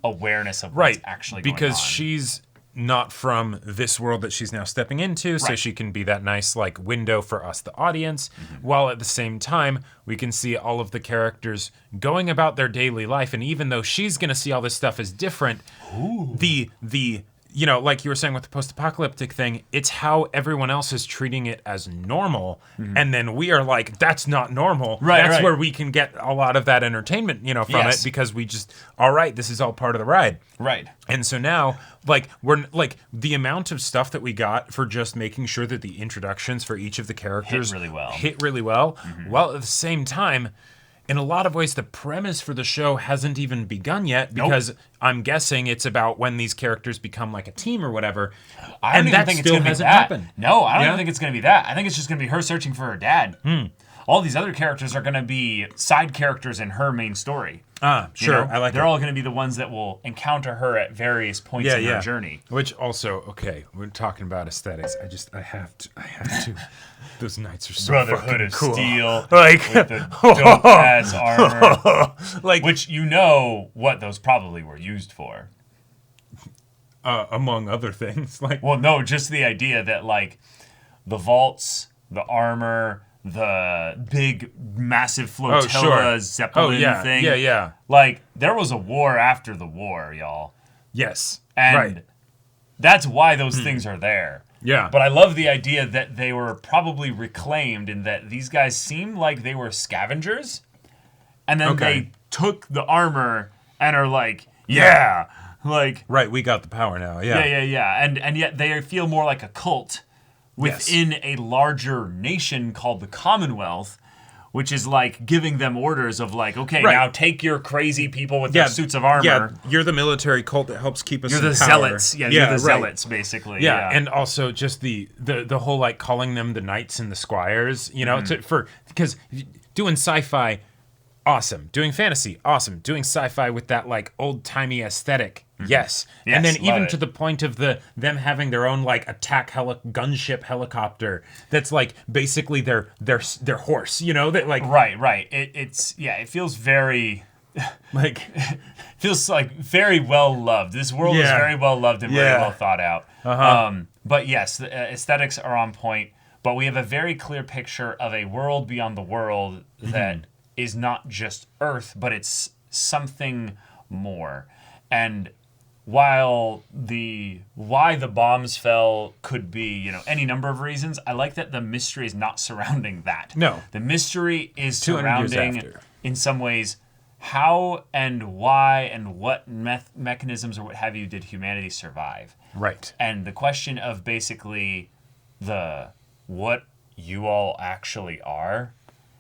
awareness of what's actually going on. Because she's not from this world that she's now stepping into, so she can be that nice like window for us, the audience, while at the same time we can see all of the characters going about their daily life. And even though she's going to see all this stuff as different, the you know, like you were saying with the post-apocalyptic thing, it's how everyone else is treating it as normal. And then we are like, that's not normal. That's where we can get a lot of that entertainment, you know, from it, because we just, all right, this is all part of the ride. Right. And so now, like, we're like the amount of stuff that we got for just making sure that the introductions for each of the characters hit really well, while at the same time, in a lot of ways, the premise for the show hasn't even begun yet, because I'm guessing it's about when these characters become like a team or whatever. I don't even think it's going to be that. Happened. No, I don't even think it's going to be that. I think it's just going to be her searching for her dad. All these other characters are going to be side characters in her main story. Sure. You know? I like They're all going to be the ones that will encounter her at various points in her journey. Which also, okay, we're talking about aesthetics. I have to. Those knights are so Brotherhood fucking of cool. Steel, Like, with the dope ass armor, like, which you know what those probably were used for. Among other things, like, well, no, just the idea that like the vaults, the armor, the big massive flotilla Zeppelin thing. Yeah. Like there was a war after the war, y'all. Yes. And that's why those things are there. Yeah. But I love the idea that they were probably reclaimed, and that these guys seemed like they were scavengers. And then they took the armor and are like, like, right, we got the power now. Yeah. And yet they feel more like a cult within a larger nation called the Commonwealth, which is like giving them orders of like, okay, now take your crazy people with their suits of armor. Yeah, you're the military cult that helps keep us in power. Zealots. Yeah, you're the zealots, basically. Yeah, and also just the whole like calling them the knights and the squires, you know, because doing sci-fi, awesome. Doing fantasy, awesome. Doing sci-fi with that like old-timey aesthetic, yes. And then even to the point of them having their own like attack gunship helicopter that's like basically their horse, you know, that like right. It feels very like feels like very well loved. This world is very well loved and very well thought out. But yes, the aesthetics are on point. But we have a very clear picture of a world beyond the world that is not just Earth, but it's something more. And while why the bombs fell could be, you know, any number of reasons, I like that the mystery is not surrounding that. No. The mystery is 200 years surrounding, after. in some ways, how and why and what mechanisms or what have you did humanity survive. Right. And the question of basically what you all actually are,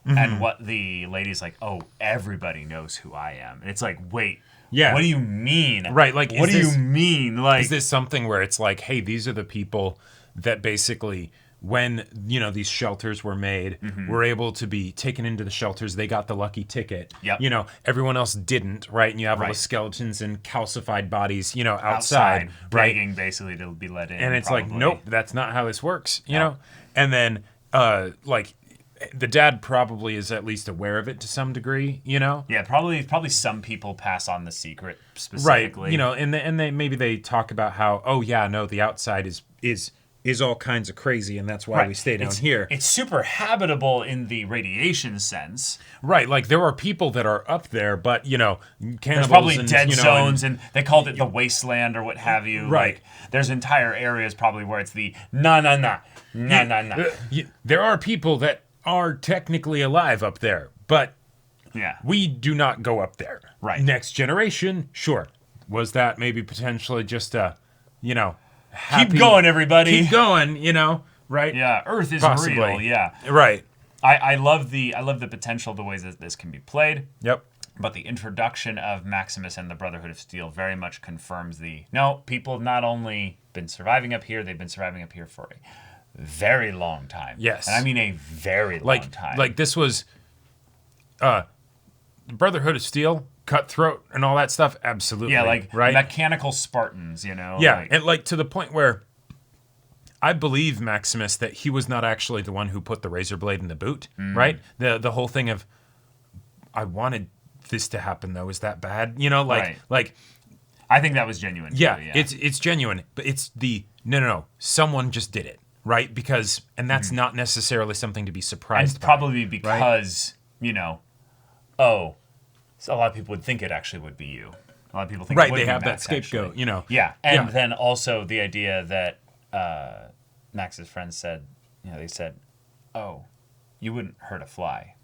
and what the lady's like, oh, everybody knows who I am. And it's like, wait, what do you mean? Right, like, what do you mean? Like, is this something where it's like, hey, these are the people that basically, when, you know, these shelters were made, were able to be taken into the shelters, they got the lucky ticket. You know, everyone else didn't, right? And you have all the skeletons and calcified bodies, you know, outside begging basically to be let in. And it's like, nope, that's not how this works, you know? And then, like, the dad probably is at least aware of it to some degree, you know? Yeah, probably some people pass on the secret specifically. Right, you know, and they maybe they talk about how, oh yeah, no, the outside is all kinds of crazy, and that's why we stay down here. It's super habitable in the radiation sense. Right, like there are people that are up there, but, you know, cannibals. There's probably and, dead you know, zones, and they called it the wasteland or what have you. Right. Like, there's entire areas probably where it's the nah. There are people that are technically alive up there, but yeah, we do not go up there. Right. Next generation, sure. Was that maybe potentially just a, happy, keep going, everybody. Keep going, right? Yeah, Earth is Possibly. real. Yeah, right. I love the potential, the ways that this can be played. Yep. But the introduction of Maximus and the Brotherhood of Steel very much confirms people have not only been surviving up here, they've been surviving up here for a very long time. Yes. And I mean a very long time. Like this was Brotherhood of Steel, Cutthroat, and all that stuff. Absolutely. Yeah, like right? mechanical Spartans, Yeah, and to the point where I believe Maximus that he was not actually the one who put the razor blade in the boot, right? The whole thing of, I wanted this to happen though. Is that bad? Like I think that was genuine. Yeah, too, it's genuine, but it's the no. Someone just did it, right? Because that's not necessarily something to be surprised. And probably because so a lot of people would think it actually would be you. A lot of people think it would they be have Max, that scapegoat, actually. Yeah, and then also the idea that Max's friends said, they said, "Oh, you wouldn't hurt a fly,"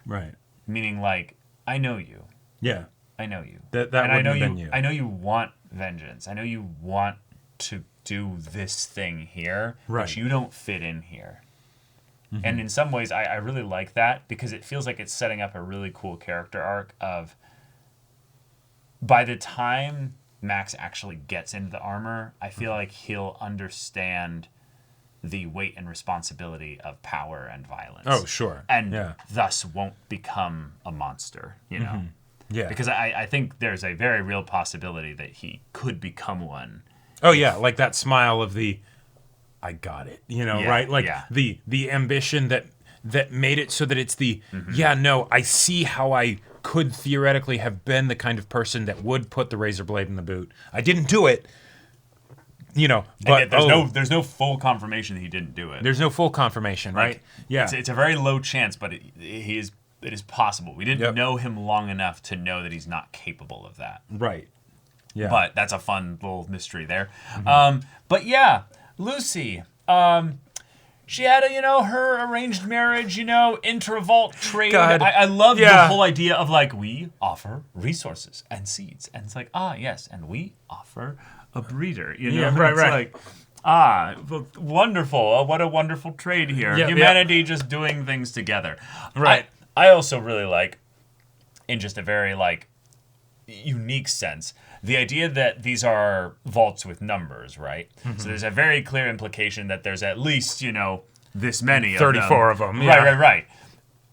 right? Meaning like, I know you. Yeah. I know you. That and I know you. I know you want vengeance. I know you want to do this thing here, but you don't fit in here. Mm-hmm. And in some ways, I really like that because it feels like it's setting up a really cool character arc of, by the time Max actually gets into the armor, I feel like he'll understand the weight and responsibility of power and violence. Oh, sure. And thus won't become a monster, Mm-hmm. Yeah. Because I think there's a very real possibility that he could become one. Oh, yeah. Like that smile of the, I got it, right? Like the ambition that made it so that it's the, I see how I could theoretically have been the kind of person that would put the razor blade in the boot. I didn't do it, but there's no full confirmation that he didn't do it. There's no full confirmation, right? It's a very low chance, but it is possible. We didn't know him long enough to know that he's not capable of that. Right. Yeah. But that's a fun little mystery there. But yeah, Lucy, she had her arranged marriage, intra-vault trade. God. I love the whole idea of like, we offer resources and seeds. And it's like, yes, and we offer a breeder. Yeah, right. Like, wonderful. What a wonderful trade here. Humanity just doing things together. Right. I also really like, in just a very like unique sense, the idea that these are vaults with numbers, right? Mm-hmm. So there's a very clear implication that there's at least, this many 34 of them. Right.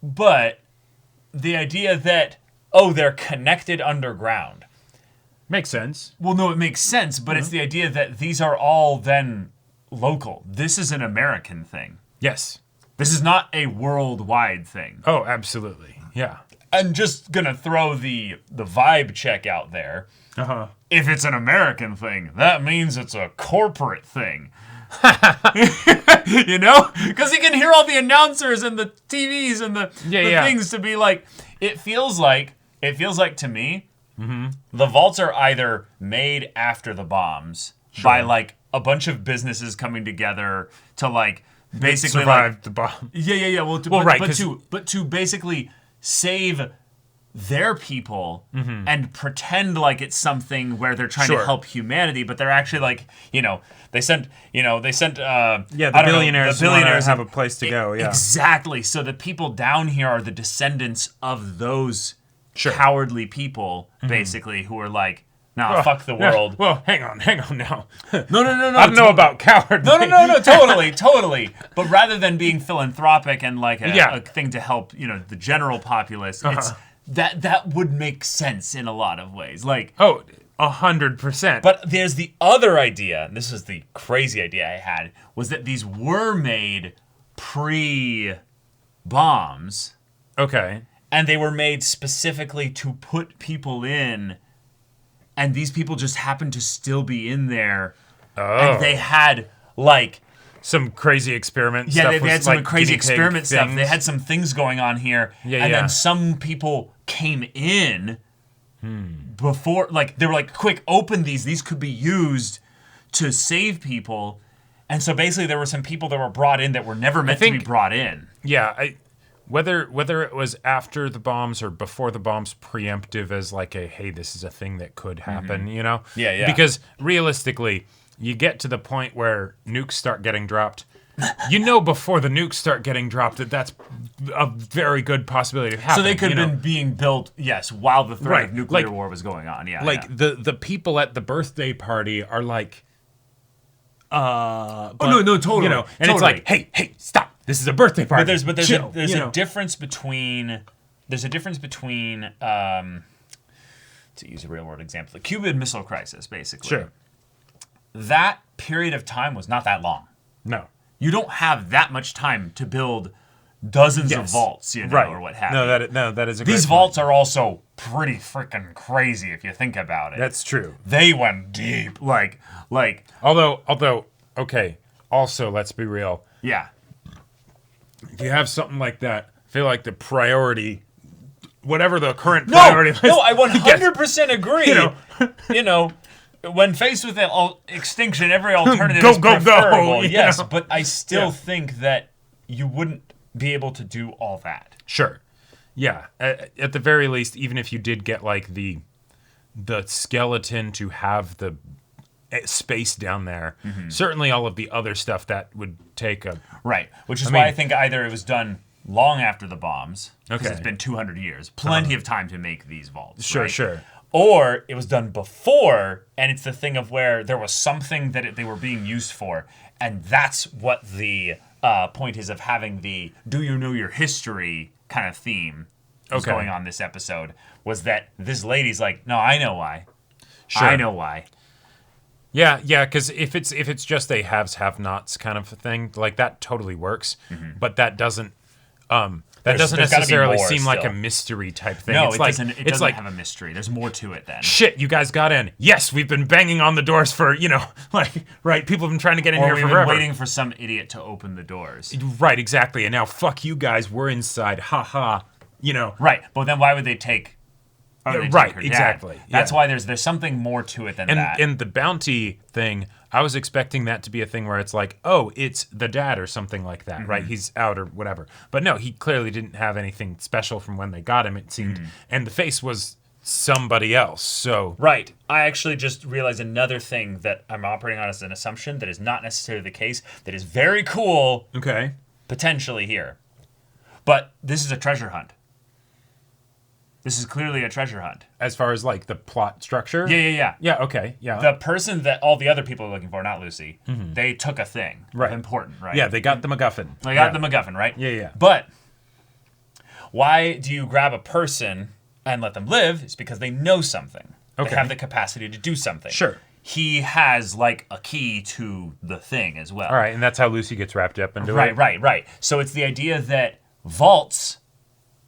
But the idea that, they're connected underground. Makes sense. Well, no, it makes sense, but it's the idea that these are all then local. This is an American thing. Yes. This is not a worldwide thing. Oh, absolutely. Yeah. I'm just going to throw the vibe check out there. Uh-huh. If it's an American thing, that means it's a corporate thing. Because you can hear all the announcers and the TVs and the things to be like, it feels like to me, the vaults are either made after the bombs by like a bunch of businesses coming together to like basically survive the bomb. Yeah. Well, but to basically save their people and pretend like it's something where they're trying to help humanity, but they're actually like, they sent the billionaires have a place to go. Yeah, exactly. So the people down here are the descendants of those cowardly people, basically, who are like, fuck the world. Well, hang on now. No. I don't know about cowardly. No, totally. But rather than being philanthropic and like a thing to help, the general populace, it's that would make sense in a lot of ways. Like 100%. But there's the other idea, and this is the crazy idea I had, was that these were made pre-bombs. Okay. And they were made specifically to put people in, and these people just happened to still be in there. Oh. And they had, like... some crazy experiment stuff. Yeah, they had some crazy experiment stuff. They had some things going on here. Then some people came in before, like, they were like, quick, open these. These could be used to save people. And so basically there were some people that were brought in that were never meant to be brought in. Yeah, whether it was after the bombs or before the bombs, preemptive as like a, hey, this is a thing that could happen, you know? Yeah. Because realistically, you get to the point where nukes start getting dropped. You know, before the nukes start getting dropped, that's a very good possibility of happening. So they could have been being built, yes, while the threat Right, of nuclear like- war was going on. Yeah, Like the people at the birthday party are like, but, no, totally. You know, and totally. it's like, hey, stop! This is a birthday party. But there's Chill, a you know? difference between to use a real world example, the Cuban Missile Crisis, basically. Sure. That period of time was not that long. No. You don't have that much time to build dozens of vaults, you know, right. or what have No, you. that is a These great vaults are also pretty freaking crazy if you think about it. That's true. They went deep, like. Although, okay. Also, let's be real. Yeah. If you have something like that, I feel like the priority, whatever the current priority list. No, I 100% agree. You know. When faced with extinction, every alternative Go, is go, go, preferable. you Yes, know? but I still think that you wouldn't be able to do all that. Sure. Yeah. At the very least, even if you did get like the skeleton to have the space down there, certainly all of the other stuff that would take a... Right. Which is why I think either it was done long after the bombs, because it's been 200 years. Plenty of time to make these vaults. Sure, right? sure. Or it was done before, and it's the thing of where there was something that they were being used for, and that's what the point is of having the "Do you know your history" kind of theme was going on this episode. Was that this lady's like, no, I know why. Sure. I know why. Yeah, because if it's just a haves have-nots kind of a thing, like that totally works, but that doesn't. That doesn't necessarily seem like a mystery type thing. No, it's it like, doesn't. It doesn't have a mystery. There's more to it then. Shit, you guys got in. Yes, we've been banging on the doors for, right? People have been trying to get in here we've forever. been waiting for some idiot to open the doors. Right, exactly. And now, fuck you guys, we're inside. Ha ha. Right, but then why would they take? Right, exactly. That's why there's something more to it than that. And the bounty thing, I was expecting that to be a thing where it's like, oh, it's the dad or something like that, right? He's out or whatever. But no, he clearly didn't have anything special from when they got him, it seemed. And the face was somebody else, so... Right. I actually just realized another thing that I'm operating on as an assumption that is not necessarily the case, that is very cool, potentially here. But this is a treasure hunt. This is clearly a treasure hunt. As far as, like, the plot structure? Yeah. Yeah, okay, yeah. The person that all the other people are looking for, not Lucy, they took a thing. Right. Important, right? Yeah, they got the MacGuffin. They got the MacGuffin, right? Yeah. But why do you grab a person and let them live? It's because they know something. Okay. They have the capacity to do something. Sure. He has, like, a key to the thing as well. All right, and that's how Lucy gets wrapped up into it? Right. So it's the idea that vaults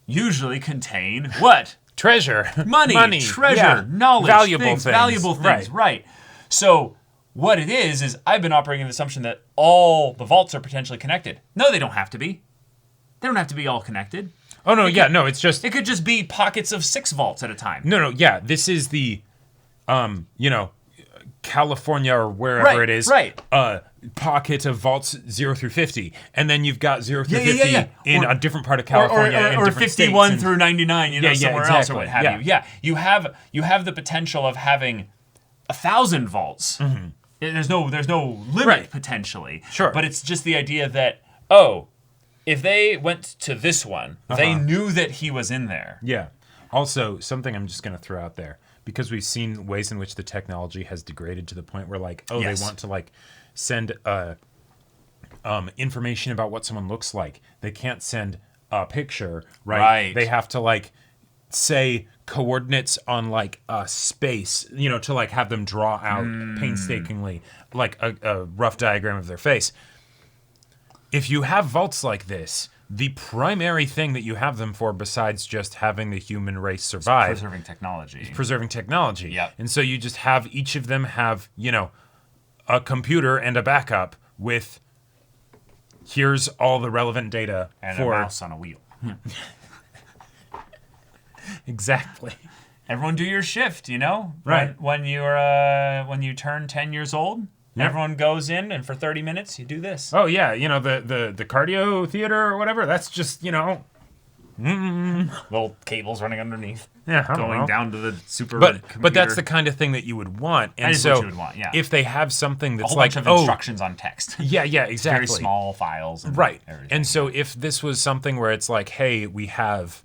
usually contain what? Treasure. Money, treasure, knowledge, valuable things. Right. So what it is I've been operating on the assumption that all the vaults are potentially connected. No, they don't have to be. They don't have to be all connected. Oh, no, it's just... It could just be pockets of 6 vaults at a time. No, this is the, California or wherever it is. Right. Pocket of vaults 0 through 50. And then you've got 0 through 50 in a different part of California and or different 51 states through 99, somewhere else or what have you. Yeah, you have the potential of having 1,000 vaults. There's no limit potentially. Sure. But it's just the idea that, if they went to this one, they knew that he was in there. Yeah. Also, something I'm just going to throw out there, because we've seen ways in which the technology has degraded to the point where, like, they want to, like, send information about what someone looks like. They can't send a picture, right? They have to, like, say coordinates on, like, a space, to, like, have them draw out painstakingly, like, a rough diagram of their face. If you have vaults like this, the primary thing that you have them for, besides just having the human race survive... It's preserving technology. Yep. And so you just have each of them have, a computer and a backup with, here's all the relevant data and for... a mouse on a wheel. Exactly. Everyone do your shift, Right. When you turn 10 years old... Yep. Everyone goes in, and for 30 minutes, you do this. Oh, yeah. The cardio theater or whatever, that's just, Little cables running underneath. Yeah, going down to the super. But that's the kind of thing that you would want. And that is so what you would want. Yeah. If they have something that's a whole like bunch of instructions on text. Yeah, exactly. Very small files. And right. everything. And so if this was something where it's like, hey, we have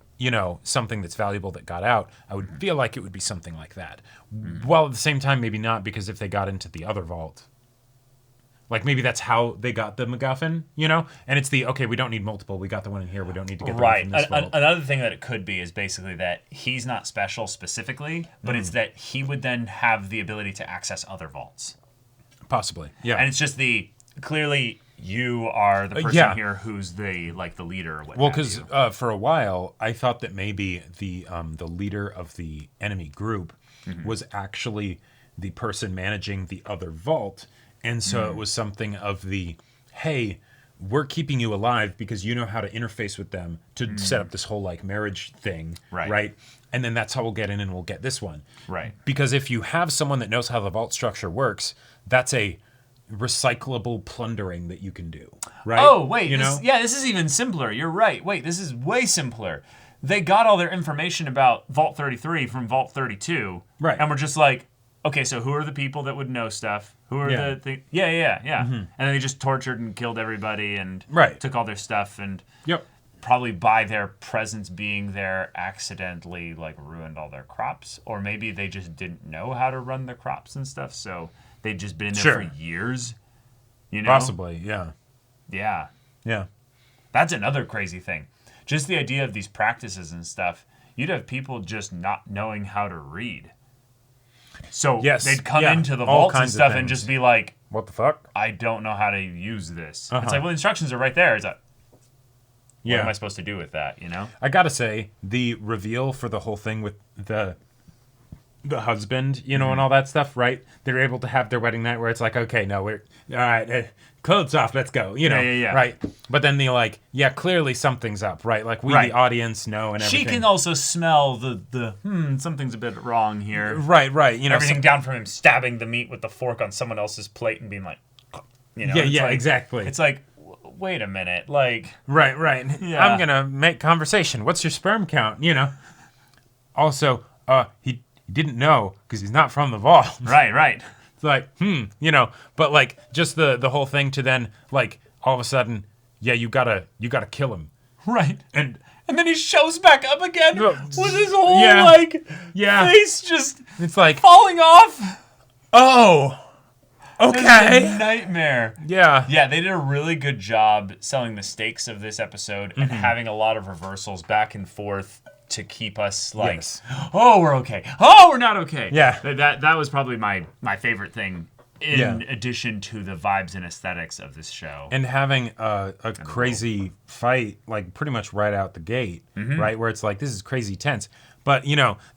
something that's valuable that got out, I would feel like it would be something like that. While at the same time, maybe not, because if they got into the other vault. Like maybe that's how they got the MacGuffin, And it's okay, we don't need multiple. We got the one in here. We don't need to get the one from this vault. Another thing that it could be is basically that he's not special specifically, but it's that he would then have the ability to access other vaults. Possibly, yeah. And it's just clearly you are the person here who's the leader or what. Well, because for a while I thought that maybe the leader of the enemy group was actually the person managing the other vault. And so it was something of hey, we're keeping you alive because you know how to interface with them to set up this whole marriage thing, right? And then that's how we'll get in and we'll get this one. Right. Because if you have someone that knows how the vault structure works, that's a recyclable plundering that you can do, right? Oh, wait, this is even simpler. You're right. Wait, this is way simpler. They got all their information about Vault 33 from Vault 32. Right. And we're just like, okay, so who are the people that would know stuff? Who are the Yeah. And then they just tortured and killed everybody and took all their stuff and probably by their presence being there accidentally ruined all their crops. Or maybe they just didn't know how to run their crops and stuff, so they'd just been in there for years. Possibly, yeah. Yeah. Yeah. That's another crazy thing. Just the idea of these practices and stuff, you'd have people just not knowing how to read. So they'd come into the vaults and stuff and just be like, what the fuck? I don't know how to use this. It's like, well, the instructions are right there. It's like, what am I supposed to do with that, I gotta say, the reveal for the whole thing with the husband, and all that stuff, right? They're able to have their wedding night where it's like, okay, no, we're all right, clothes off, let's go, right? But then they're clearly something's up, right? Like we, the audience, know and everything. She can also smell the something's a bit wrong here. Right. Everything down from him stabbing the meat with the fork on someone else's plate and being like, exactly. It's like, wait a minute, right. Yeah. I'm gonna make conversation. What's your sperm count? Also, he didn't know because he's not from the vault. Right. It's like, but just the whole thing to then all of a sudden, you gotta kill him. Right. And then he shows back up again with his whole face just it's like falling off. Oh. Okay. It's a nightmare. Yeah. Yeah, they did a really good job selling the stakes of this episode and having a lot of reversals back and forth to keep us oh, we're okay. Oh, we're not okay. Yeah. That was probably my favorite thing in addition to the vibes and aesthetics of this show. And having a crazy fight pretty much right out the gate, right? Where it's this is crazy tense. But,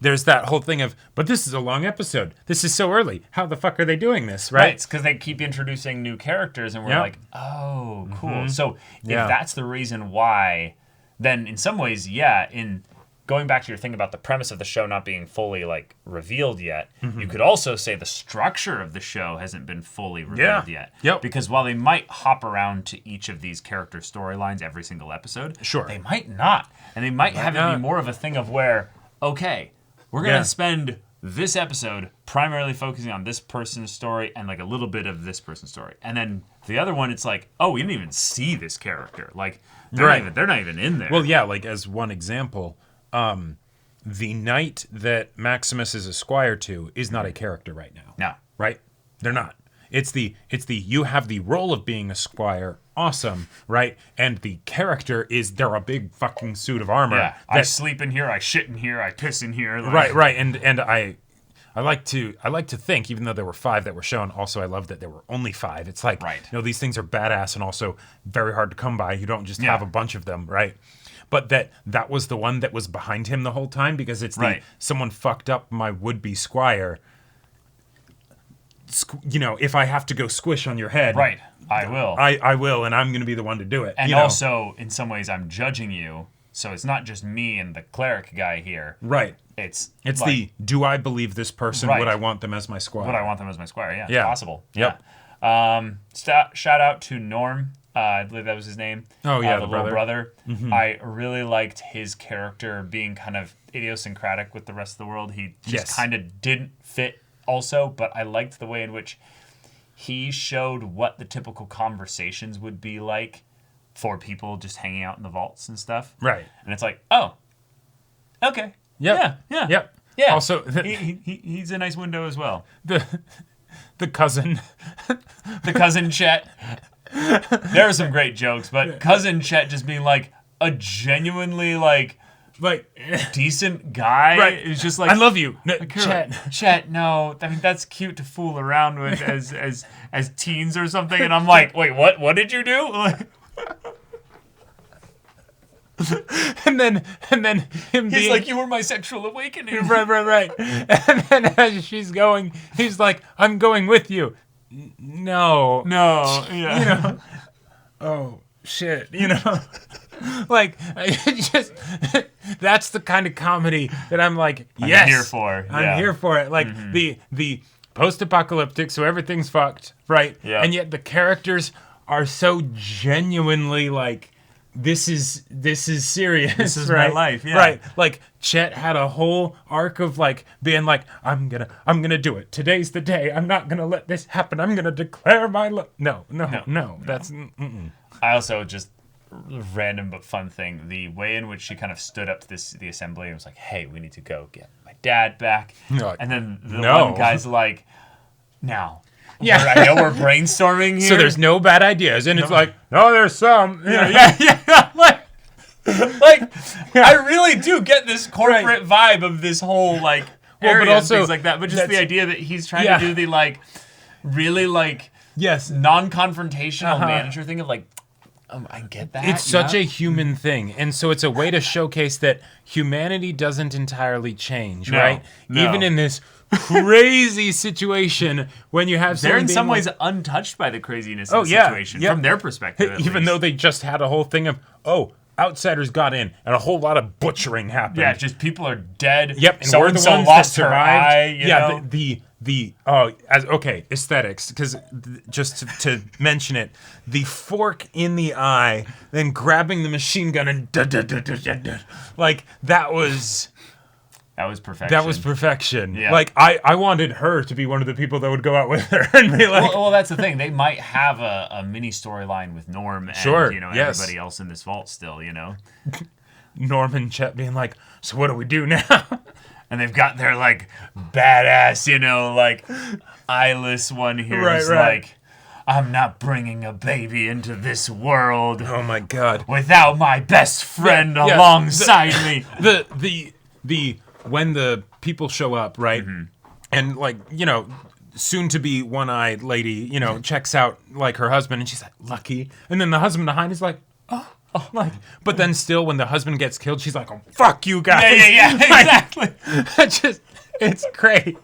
there's that whole thing of, but this is a long episode. This is so early. How the fuck are they doing this, right? It's because they keep introducing new characters and we're like, oh, cool. So if that's the reason why, then in some ways, in going back to your thing about the premise of the show not being fully revealed yet, you could also say the structure of the show hasn't been fully revealed yet. Yep. Because while they might hop around to each of these character storylines every single episode, sure, they might not. And they might have it be more of a thing of where, okay, we're going to spend this episode primarily focusing on this person's story and a little bit of this person's story. And then the other one, it's like, oh, we didn't even see this character. They're not even in there. Well, as one example, the knight that Maximus is a squire to is not a character right now. No. Right? They're not. It's the you have the role of being a squire, awesome, right? And the character is they're a big fucking suit of armor. Yeah. I sleep in here, I shit in here, I piss in here. Right. And I like to think, even though there were 5 that were shown, also I love that there were only 5. It's these things are badass and also very hard to come by. You don't just have a bunch of them, right? But that was the one that was behind him the whole time because it's someone fucked up my would-be squire. If I have to go squish on your head, right, I will. I will, and I'm going to be the one to do it. And also, in some ways, I'm judging you, so it's not just me and the cleric guy here. Right. It's do I believe this person? Would I want them as my squire? Would I want them as my squire? Yeah, yeah. Possible. Yep. Yeah. Shout out to Norm I believe that was his name. Oh, yeah, the the little brother. Mhm. I really liked his character being kind of idiosyncratic with the rest of the world. He just kind of didn't fit also, but I liked the way in which he showed what the typical conversations would be like for people just hanging out in the vaults and stuff. Right. And it's like, oh, okay. Yep. Yeah. Yep. Yeah. Also, he's a nice window as well. The cousin. The cousin Chet. There are some great jokes, but cousin Chet just being like a genuinely like decent guy. Right. It's just like, I love you, Chet. No, I mean that's cute to fool around with as teens or something. And I'm like, wait, what? What did you do? Like, and then him he's being like, you were my sexual awakening. right. And then as she's going, he's like, I'm going with you. No. Yeah. You know. Oh shit. You know. Like, that's the kind of comedy that I'm like, yes, I'm here for. I'm here for it. Like the post-apocalyptic, so everything's fucked, right? Yeah. And yet the characters are so genuinely like, this is serious. This is right? my life, yeah. Right. Like Chet had a whole arc of like being like, I'm gonna do it. Today's the day. I'm not gonna let this happen. I'm gonna declare my love. No. That's. Mm-mm. I also just random but fun thing, the way in which she kind of stood up to the assembly and was like, hey, we need to go get my dad back. Like, and then the no. one guy's like, now. Yeah. I know we're brainstorming here. So there's no bad ideas. And it's like, no, there's some. Yeah. Like, I really do get this corporate vibe of this whole, like, area but also, and things like that. But just the idea that he's trying to do the, like, really, like, non-confrontational manager thing of, like, I get that. It's such a human thing. And so it's a way to showcase that humanity doesn't entirely change, right? No. Even in this crazy situation when you have they're in some like, ways untouched by the craziness of the situation from their perspective. Even though they just had a whole thing of, outsiders got in and a whole lot of butchering happened. Yeah, just people are dead. Yep, and so we're the ones lost that her survived. eye, you know? Aesthetics, because just to mention it, the fork in the eye, then grabbing the machine gun and like that was perfection. That was perfection. Yeah. Like I wanted her to be one of the people that would go out with her and be like, well, that's the thing. They might have a mini storyline with Norm and everybody else in this vault still, you know. Norm and Chet being like, so what do we do now? And they've got their like badass, you know, like eyeless one here who's like, I'm not bringing a baby into this world. Oh my god! Without my best friend alongside me. The when the people show up, right, and like soon to be one-eyed lady, checks out like her husband, and she's like lucky, and then the husband behind is like, oh. Like, but then still, when the husband gets killed, she's like, "Oh, fuck you guys!" Yeah, exactly. It's great.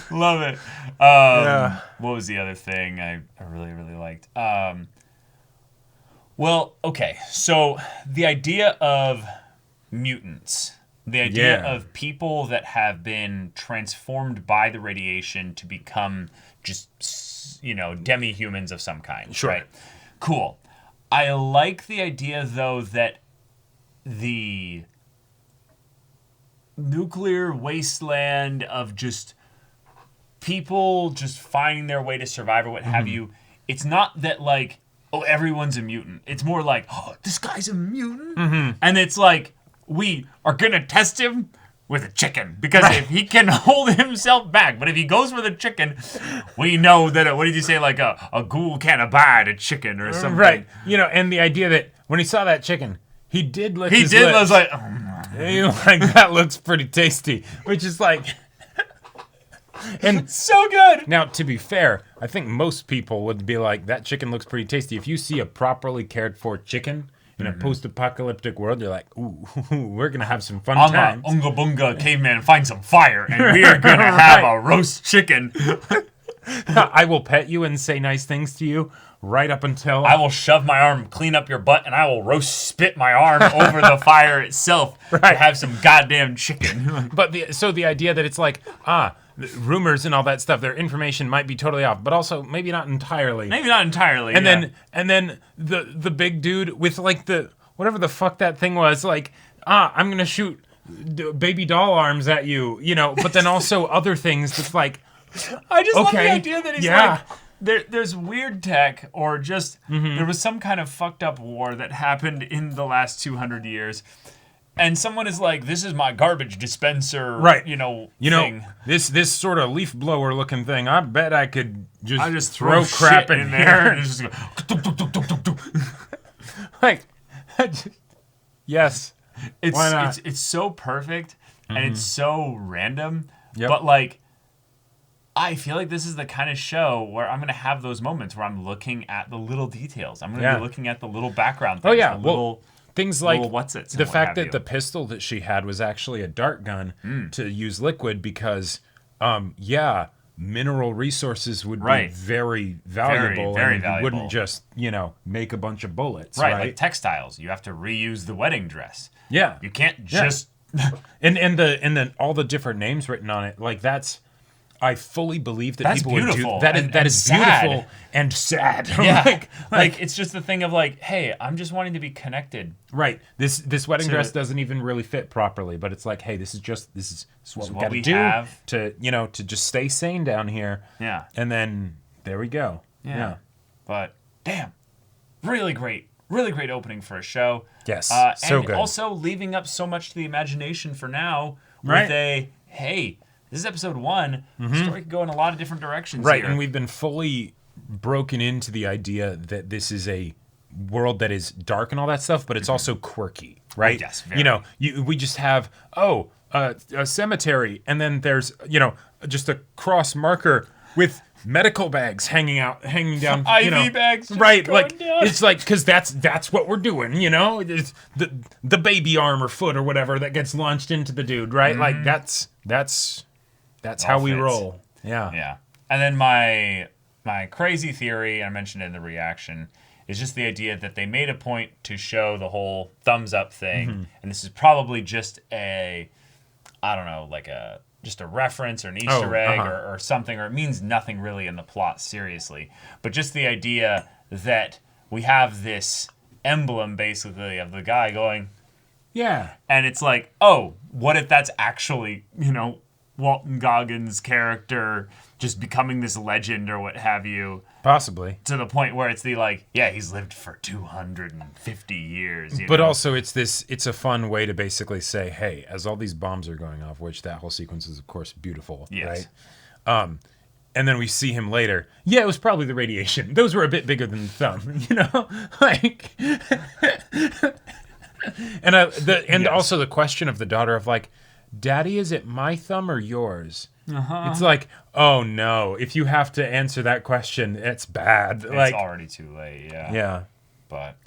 Love it. What was the other thing I really, really liked? Well, okay, so the idea of mutants, the idea of people that have been transformed by the radiation to become just, demi-humans of some kind. Sure. Right? Cool. I like the idea, though, that the nuclear wasteland of just people just finding their way to survive or what have you, it's not that, like, everyone's a mutant. It's more like, this guy's a mutant? And it's like, we are going to test him with a chicken. Because if he can hold himself back, but if he goes for the chicken, we know that, what did you say, like a ghoul can't abide a chicken or something. Right. And the idea that when he saw that chicken, he did lick his lips. He did, was like, like, that looks pretty tasty. Which is like... And it's so good. Now, to be fair, I think most people would be like, that chicken looks pretty tasty. If you see a properly cared for chicken in a post-apocalyptic world, you're like, ooh, we're going to have some fun times. Unga bunga caveman, find some fire, and we are going to have a roast chicken. I will pet you and say nice things to you right up until... I will shove my arm, clean up your butt, and I will roast spit my arm over the fire itself to have some goddamn chicken. But the idea that it's like, rumors and all that stuff, their information might be totally off, but also maybe not entirely. Maybe not entirely. And then the big dude with like the whatever the fuck that thing was, like, I'm gonna shoot baby doll arms at you, you know. But then also other things that's like, I just love the idea that he's yeah. like, there's weird tech, or just there was some kind of fucked up war that happened in the last 200 years. And someone is like, this is my garbage dispenser, right? You know, this sort of leaf blower looking thing. I bet I could just throw crap in there and just go, like, yes. It's Why not? it's so perfect and it's so random, Yep. but like, I feel like this is the kind of show where I'm gonna have those moments where I'm looking at the little details. I'm gonna be looking at the little background things. Oh yeah, the little things like what's-its and the what fact have that you. the pistol that she had was actually a dart gun to use liquid because, mineral resources would be very valuable, very and valuable. you wouldn't just make a bunch of bullets, right, right? like textiles. You have to reuse the wedding dress. Yeah, you can't just and then all the different names written on it, like that's. I fully believe that that's people beautiful. would do that. That is sad. beautiful and sad. Yeah, like it's just the thing of like, hey, I'm just wanting to be connected. Right. This wedding dress doesn't even really fit properly, but it's like, hey, this is what we got to do to just stay sane down here. Yeah. And then there we go. Yeah. But damn, really great opening for a show. Yes. So good. Also leaving up so much to the imagination for now. With hey, this is episode 1. The story could go in a lot of different directions. Right, here. and we've been fully broken into the idea that this is a world that is dark and all that stuff, but it's also quirky, right? Yes, very. We just have a cemetery, and then there's just a cross marker with medical bags hanging down, IV bags, right? Like down. it's like because that's what we're doing, It's the baby arm or foot or whatever that gets launched into the dude, right? Like that's how we roll. Yeah. Yeah. And then my crazy theory, I mentioned it in the reaction, is just the idea that they made a point to show the whole thumbs up thing, and this is probably just just a reference or an Easter egg or something, or it means nothing really in the plot, seriously. But just the idea that we have this emblem, basically, of the guy going, yeah. And it's like, oh, what if that's actually, Walton Goggins' character just becoming this legend or what have you? Possibly. To the point where it's he's lived for 250 years. But also it's a fun way to basically say, hey, as all these bombs are going off, which that whole sequence is, of course, beautiful, yes. right? And then we see him later. Yeah, it was probably the radiation. Those were a bit bigger than the thumb, like... And also the question of the daughter of like, Daddy, is it my thumb or yours? It's like, oh no, if you have to answer that question, it's bad. It's already too late, yeah. Yeah. But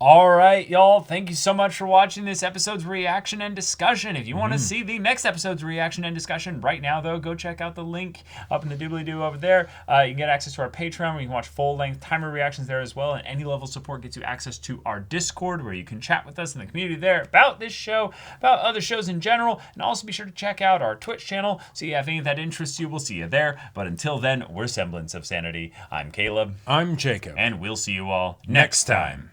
all right, y'all. Thank you so much for watching this episode's reaction and discussion. If you want to see the next episode's reaction and discussion right now, though, go check out the link up in the doobly-doo over there. You can get access to our Patreon where you can watch full-length timer reactions there as well, and any level of support gets you access to our Discord where you can chat with us in the community there about this show, about other shows in general, and also be sure to check out our Twitch channel so you have anything that interests you. We'll see you there. But until then, we're Semblance of Sanity. I'm Caleb. I'm Jacob. And we'll see you all next time.